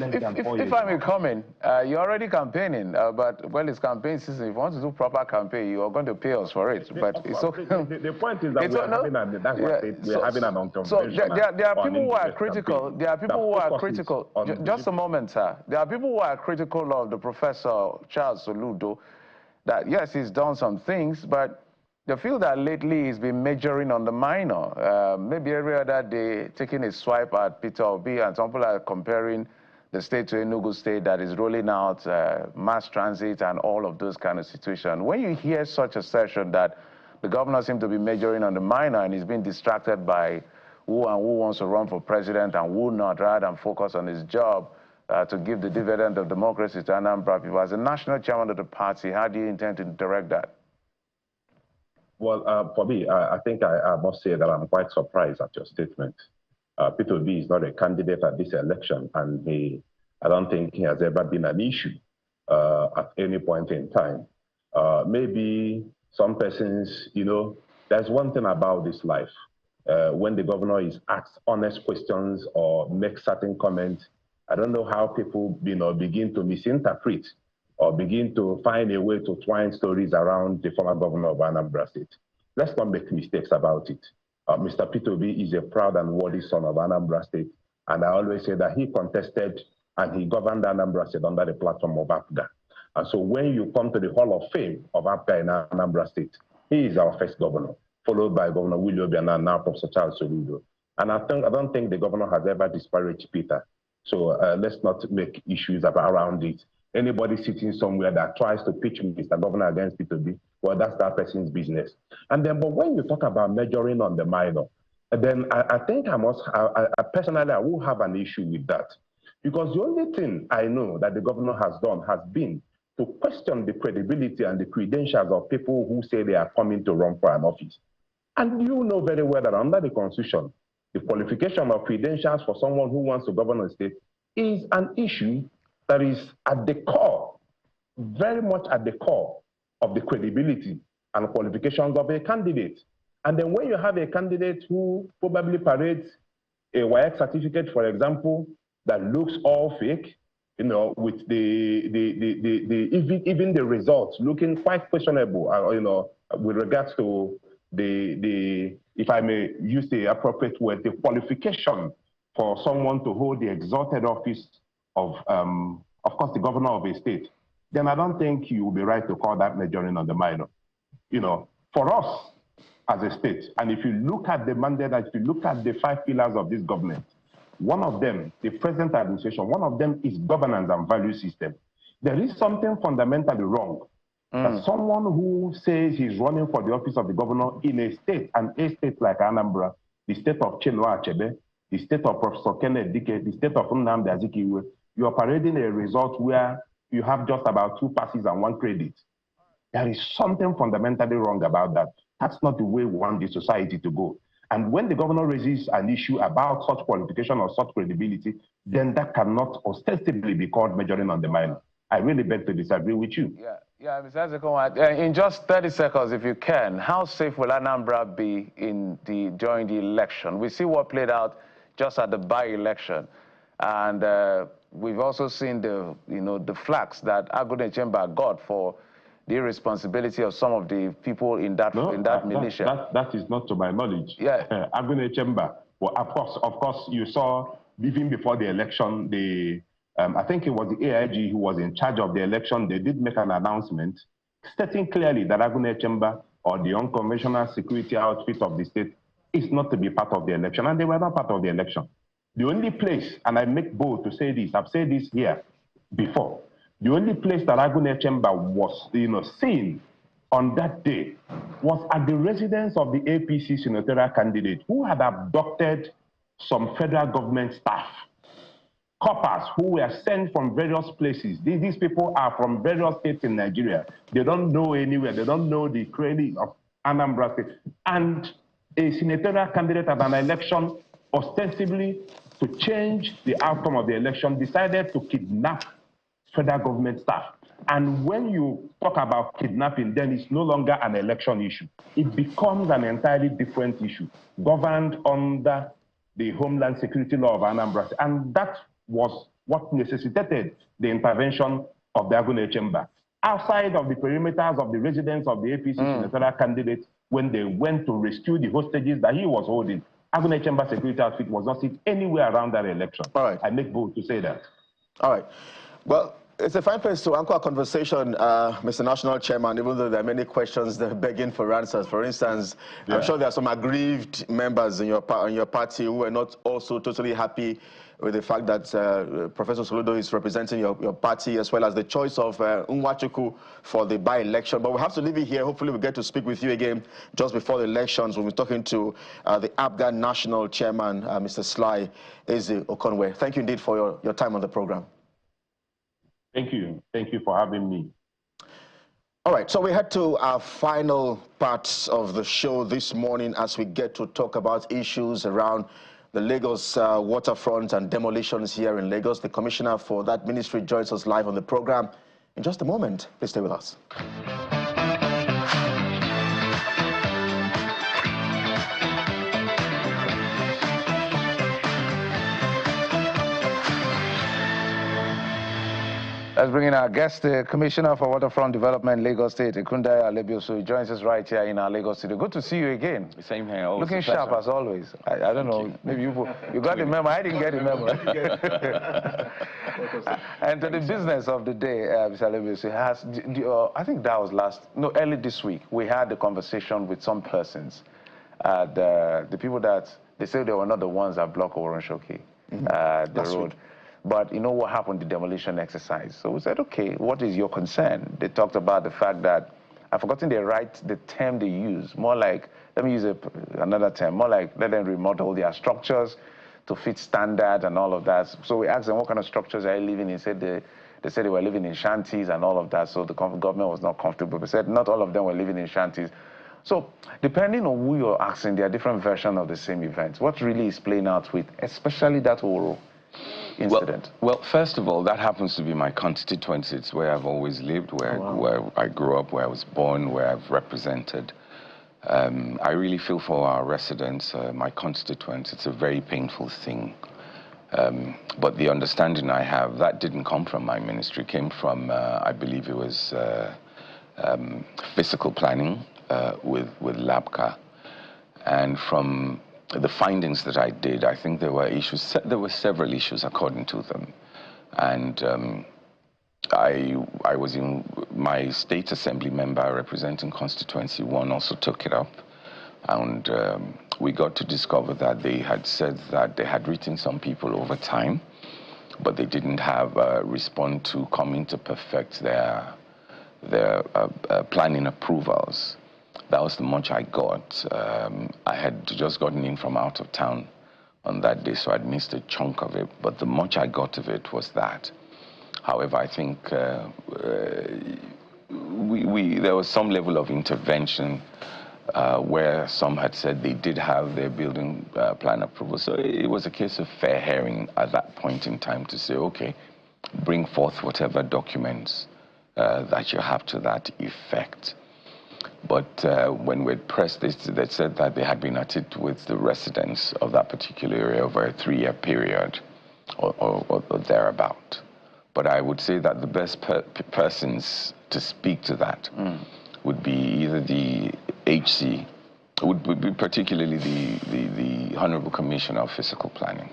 if I may comment, you're already campaigning, but when it's campaign season, if you want to do proper campaign, you are going to pay us for it. But it's okay. The point is that we're having an unconventional. So there are people who are critical. There are people who are critical. Just a moment, sir. There are people who are critical of the Professor Charles Soludo, that yes, he's done some things, but they feel that lately he's been majoring on the minor. Maybe every other day, taking a swipe at Peter Obi, and some people are comparing the state to Enugu State that is rolling out mass transit and all of those kind of situations. When you hear such a session that the governor seems to be majoring on the minor and he's being distracted by who wants to run for president and who not, rather than focus on his job to give the dividend of democracy to Anambra people, as a national chairman of the party, how do you intend to direct that? Well, for me, I think I must say that I'm quite surprised at your statement. Peter Obi is not a candidate at this election, and I don't think he has ever been an issue at any point in time. Maybe some persons, there's one thing about this life. When the governor is asked honest questions or makes certain comments, I don't know how people begin to misinterpret or begin to find a way to twine stories around the former governor of Anambra State. Let's not make mistakes about it. Mr. Peter Obi is a proud and worthy son of Anambra State, and I always say that he contested and he governed Anambra State under the platform of APGA. And so when you come to the Hall of Fame of APGA in Anambra State, he is our first governor, followed by Governor Willie Obianọ and now Professor Charles Soludo. And I don't think the governor has ever disparaged Peter. So let's not make issues around it. Anybody sitting somewhere that tries to pitch Mr. Governor against Peter Obi, well, that's that person's business. And then, but when you talk about measuring on the minor, then I think personally, I will have an issue with that. Because the only thing I know that the governor has done has been to question the credibility and the credentials of people who say they are coming to run for an office. And you know very well that under the Constitution, the qualification of credentials for someone who wants to govern a state is an issue that is at the core, very much at the core of the credibility and qualifications of a candidate. And then when you have a candidate who probably parades a WAEC certificate, for example, that looks all fake, you know, with even the results looking quite questionable, you know, with regards to if I may use the appropriate word, the qualification for someone to hold the exalted office of course, the governor of a state, then I don't think you will be right to call that majoring on the minor. You know, for us as a state, and if you look at the mandate, if you look at the 5 pillars of this government, one of them, the present administration, one of them is governance and value system. There is something fundamentally wrong. That someone who says he's running for the office of the governor in a state, and a state like Anambra, the state of Chinua Achebe, the state of Professor Kenneth Dike, the state of Nnamdi Azikiwe, you are parading a result where you have just about 2 passes and 1 credit. There is something fundamentally wrong about that. That's not the way we want the society to go. And when the governor raises an issue about such qualification or such credibility, then that cannot ostensibly be called majoring on the minor. I really beg to disagree with you. Yeah, Mr. Azekon, in just 30 seconds, if you can, how safe will Anambra be during the election? We see what played out just at the by-election, and we've also seen the flags that Agunde Chemba got for the irresponsibility of some of the people in that militia. That is not to my knowledge. Yeah, Agunde Chemba. Well, of course, you saw even before the election, I think it was the AIG who was in charge of the election. They did make an announcement stating clearly that Agunde Chemba, or the unconventional security outfit of the state, is not to be part of the election, and they were not part of the election. The only place, and I make bold to say this, I've said this here before, the only place that Agunde Chemba was, seen on that day was at the residence of the APC senatorial candidate who had abducted some federal government staff. Coppers who were sent from various places. These people are from various states in Nigeria. They don't know anywhere. They don't know the credit of Anambra State. And a senatorial candidate at an election, ostensibly to change the outcome of the election, decided to kidnap federal government staff. And when you talk about kidnapping, then it's no longer an election issue. It becomes an entirely different issue, governed under the Homeland Security Law of Anambra. And that was what necessitated the intervention of the Agunde Chemba. Outside of the perimeters of the residence of the APC senatorial candidate, when they went to rescue the hostages that he was holding, Agunde Chemba security outfit was not seen anywhere around that election. All right. I make bold to say that. All right. Well, it's a fine place to anchor a conversation, Mr. National Chairman, even though there are many questions that are begging for answers. For instance, I'm sure there are some aggrieved members in your party who are not also totally happy with the fact that Professor Soludo is representing your party, as well as the choice of Nwachukwu for the by-election. But we have to leave it here. Hopefully we get to speak with you again just before the elections when we're talking to the APGA National Chairman, Mr. Sly Eze Okonwe. Thank you indeed for your time on the program. Thank you. Thank you for having me. All right, so we head to our final part of the show this morning as we get to talk about issues around the Lagos waterfront and demolitions here in Lagos. The commissioner for that ministry joins us live on the program in just a moment. Please stay with us. Let's bring in our guest, the Commissioner for Waterfront Development, Lagos State, Ekundaya Alebiosu, joins us right here in our Lagos studio. Good to see you again. Same here. Looking sharp as always. I don't know, maybe you got the memo. I didn't get the memo. And to the business of the day, Mr. Alebiosu, I think that was early this week, we had the conversation with some persons, the people that, they said they were not the ones that blocked Oronshoki, the road. But you know what happened, the demolition exercise. So we said, okay, what is your concern? They talked about the fact that, I've forgotten the term they use, more like, let me use another term, more like let them remodel their structures to fit standards and all of that. So we asked them, what kind of structures are you living in? They said they were living in shanties and all of that, so the government was not comfortable. We said not all of them were living in shanties. So, depending on who you're asking, there are different versions of the same event. What really is playing out with, especially that Oro incident? Well, first of all, that happens to be my constituency. It's where I've always lived, where I grew up, where I was born, where I've represented. I really feel for our residents, my constituents. It's a very painful thing. But the understanding I have, that didn't come from my ministry. It came from, I believe it was physical planning with LABCA. And from the findings that I did, I think there were issues. There were several issues according to them. And I was in my state assembly member representing constituency 1 also took it up. And we got to discover that they had said that they had written some people over time, but they didn't have respond to coming to perfect their planning approvals. That was the much I got. I had just gotten in from out of town on that day, so I'd missed a chunk of it, but the much I got of it was that. However, I think there was some level of intervention where some had said they did have their building plan approval. So it was a case of fair hearing at that point in time to say, okay, bring forth whatever documents that you have to that effect. But when we pressed this, they said that they had been at it with the residents of that particular area over a 3-year period or thereabout. But I would say that the best persons to speak to that would be either the HC, would be particularly the Honorable Commissioner of Physical Planning.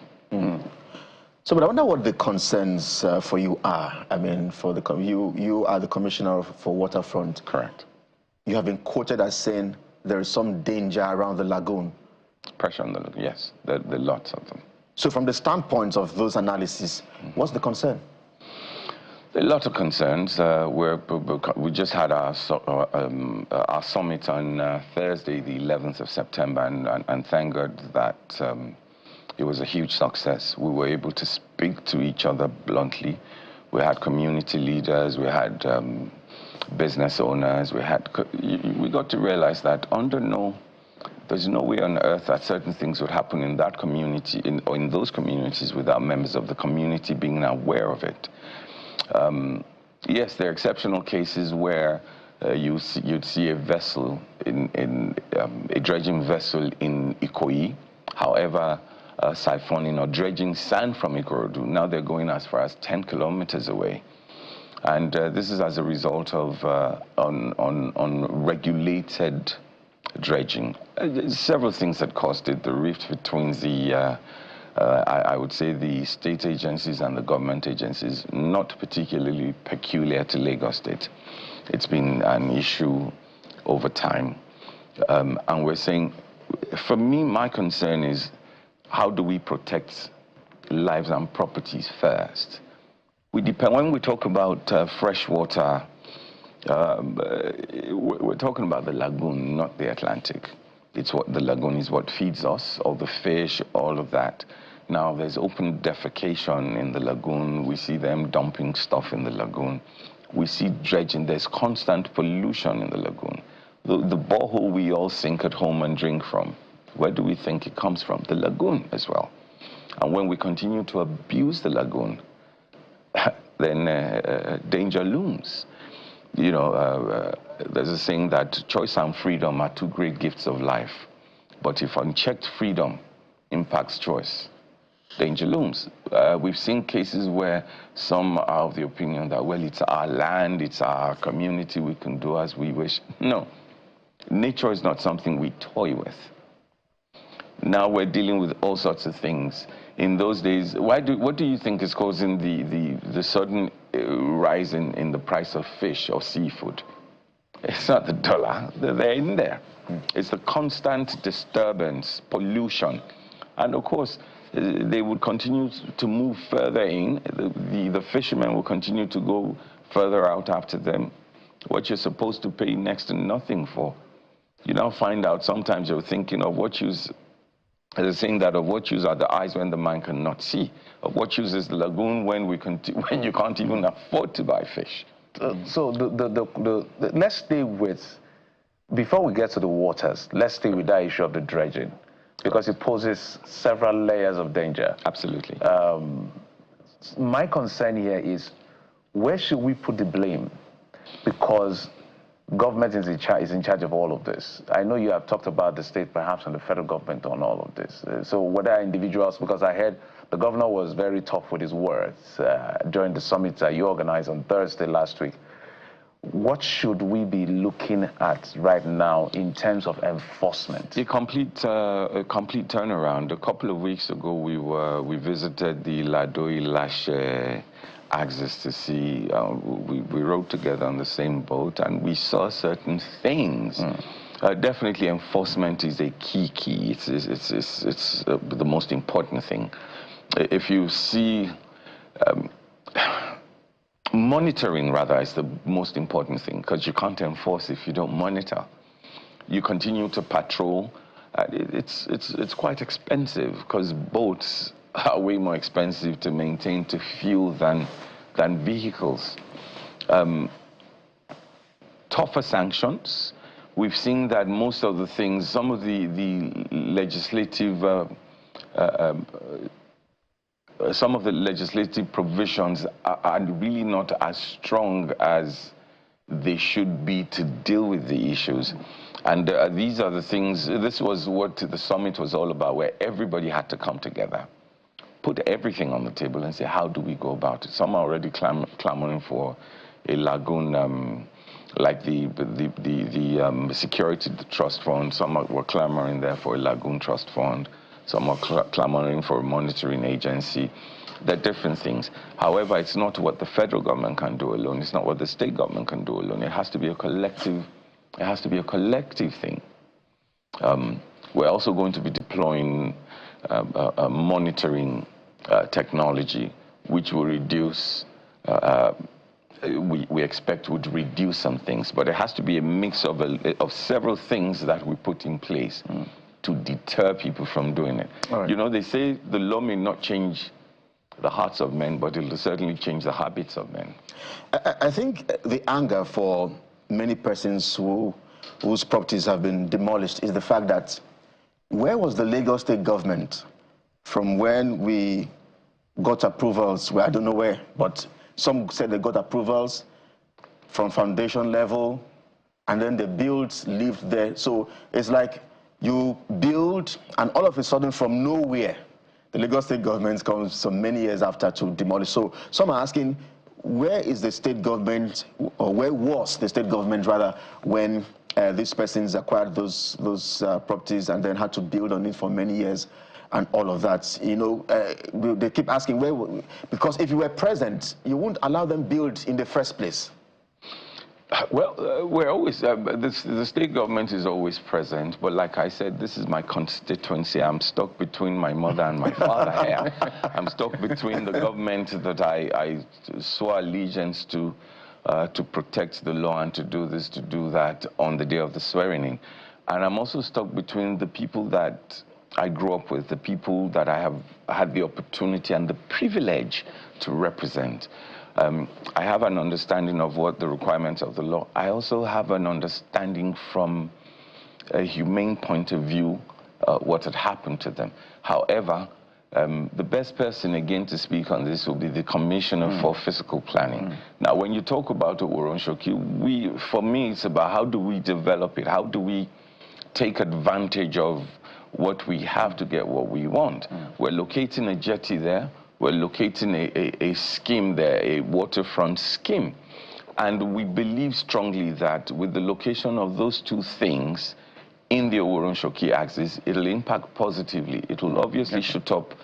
So, but I wonder what the concerns for you are. I mean, for the you are the Commissioner for Waterfront. Correct. You have been quoted as saying there is some danger around the lagoon. Pressure on the lagoon, yes. There are lots of them. So from the standpoint of those analyses, what's the concern? There are a lot of concerns. We just had our summit on Thursday, the 11th of September, and thank God that it was a huge success. We were able to speak to each other bluntly. We had community leaders, we had business owners, we got to realize that there's no way on earth that certain things would happen in that community, or in those communities, without members of the community being aware of it. Yes, there are exceptional cases where you'd see a vessel, a dredging vessel in Ikoyi, however, siphoning or dredging sand from Ikorodu. Now they're going as far as 10 kilometers away. And this is as a result of unregulated dredging. Several things that caused it, the rift between the I would say the state agencies and the government agencies, not particularly peculiar to Lagos State. It's been an issue over time. And we're saying, for me, my concern is how do we protect lives and properties first? When we talk about fresh water, we're talking about the lagoon, not the Atlantic. The lagoon is what feeds us, all the fish, all of that. Now, there's open defecation in the lagoon. We see them dumping stuff in the lagoon. We see dredging. There's constant pollution in the lagoon. The borehole we all sink at home and drink from, where do we think it comes from? The lagoon as well. And when we continue to abuse the lagoon, then danger looms. You know, there's a saying that choice and freedom are two great gifts of life. But if unchecked freedom impacts choice, danger looms. We've seen cases where some are of the opinion that, well, it's our land, it's our community, we can do as we wish. No, nature is not something we toy with. Now we're dealing with all sorts of things. In those days, what do you think is causing the sudden rise in the price of fish or seafood? It's not the dollar, they're in there. It's the constant disturbance, pollution. And of course, they would continue to move further in. The fishermen will continue to go further out after them. What you're supposed to pay next to nothing for. You now find out sometimes you're thinking of what use, as saying that of what use are the eyes when the man cannot see. Of what use is the lagoon when you can't even afford to buy fish. So let's stay with before we get to the waters, let's stay with that issue of the dredging, because it poses several layers of danger. Absolutely. My concern here is, where should we put the blame? Because government is in charge of all of this. I know you have talked about the state perhaps and the federal government on all of this. So whether individuals, because I heard the governor was very tough with his words during the summit that you organized on Thursday last week. What should we be looking at right now in terms of enforcement? A complete turnaround. A couple of weeks ago, we visited the Ladoi-Lashe axis to see. We rode together on the same boat, and we saw certain things. Definitely, enforcement is a key. It's the most important thing. If you see. Monitoring, rather, is the most important thing, because you can't enforce if you don't monitor. You continue to patrol. It's quite expensive, because boats are way more expensive to maintain, to fuel than vehicles. Tougher sanctions. We've seen that most of the things, some of the legislative some of the legislative provisions are really not as strong as they should be to deal with the issues. And these are the things, this was what the summit was all about, where everybody had to come together, put everything on the table and say, how do we go about it? Some are already clamoring for a lagoon, like the security trust fund. Some were clamoring there for a lagoon trust fund. Some are clamoring for a monitoring agency. They're different things. However, it's not what the federal government can do alone. It's not what the state government can do alone. It has to be a collective. It has to be a collective thing. We're also going to be deploying monitoring technology, which will reduce. We expect would reduce some things, but it has to be a mix of several things that we put in place to deter people from doing it. Right. You know, they say the law may not change the hearts of men, but it will certainly change the habits of men. I think the anger for many persons whose properties have been demolished is the fact that where was the Lagos state government from when we got approvals? Well, I don't know where, but some said they got approvals from foundation level, and then the builds lived there. So it's like you build, and all of a sudden, from nowhere, the Lagos state government comes so many years after to demolish. So some are asking, where is the state government, or where was the state government, rather, when these persons acquired those properties and then had to build on it for many years and all of that? You know, they keep asking, where, because if you were present, you wouldn't allow them build in the first place. Well, we're always, the state government is always present, but like I said, this is my constituency. I'm stuck between my mother and my father here. I'm stuck between the government that I swore allegiance to protect the law and to do this, to do that on the day of the swearing in. And I'm also stuck between the people that I grew up with, the people that I have had the opportunity and the privilege to represent. I have an understanding of what the requirements of the law. I also have an understanding from a humane point of view what had happened to them. However, the best person again to speak on this will be the Commissioner for Physical Planning. Now, when you talk about Waterfront, for me, it's about how do we develop it? How do we take advantage of what we have to get what we want? We're locating a jetty there. We're locating a scheme there, a waterfront scheme. And we believe strongly that with the location of those two things in the Oworonshoki axis, it'll impact positively. It will obviously shoot up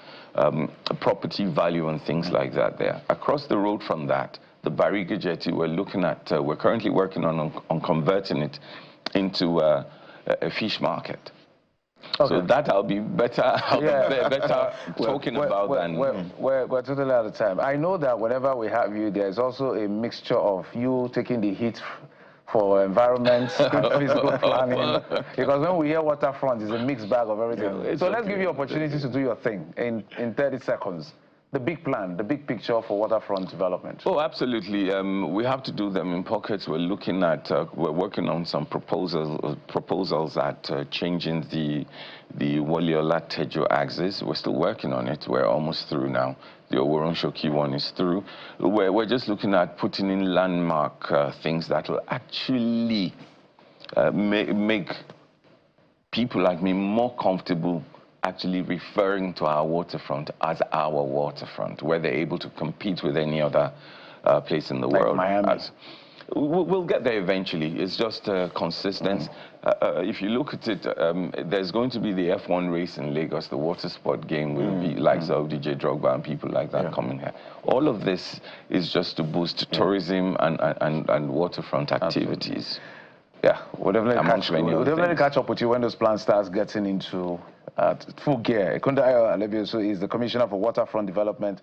property value and things like that there. Across the road from that, the Bariga jetty, we're currently working on converting it into a fish market. Okay. So that I'll be better, talking about than... We're totally out of time. I know that whenever we have you, there's also a mixture of you taking the heat for environment, physical planning, because when we hear waterfront, it's a mixed bag of everything. Yeah, so let's give you opportunity to do your thing in 30 seconds. the big plan, the big picture for waterfront development? Oh, absolutely. We have to do them in pockets. We're looking at, we're working on some proposals at changing the Wole-Olatejo axis. We're still working on it. We're almost through now. The Oworonshoki one is through. We're just looking at putting in landmark things that will actually make people like me more comfortable actually referring to our waterfront as our waterfront, where they're able to compete with any other place in the world. Miami. We'll get there eventually. It's just consistent. If you look at it, there's going to be the F1 race in Lagos. The water sport game will be like DJ Drogba and people like that coming here. All of this is just to boost tourism and waterfront activities. Yeah, we'll definitely catch up with you when those plans starts getting into full gear. Kundayo Alebioso is the Commissioner for Waterfront Development,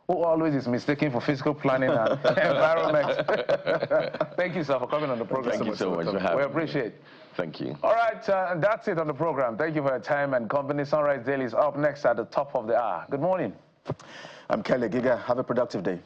who always is mistaken for physical planning and environment. Thank you, sir, for coming on the program. Thank you so much for having me. We appreciate it. Thank you. All right, that's it on the program. Thank you for your time and company. Sunrise Daily is up next at the top of the hour. Good morning. I'm Kelly Giga. Have a productive day.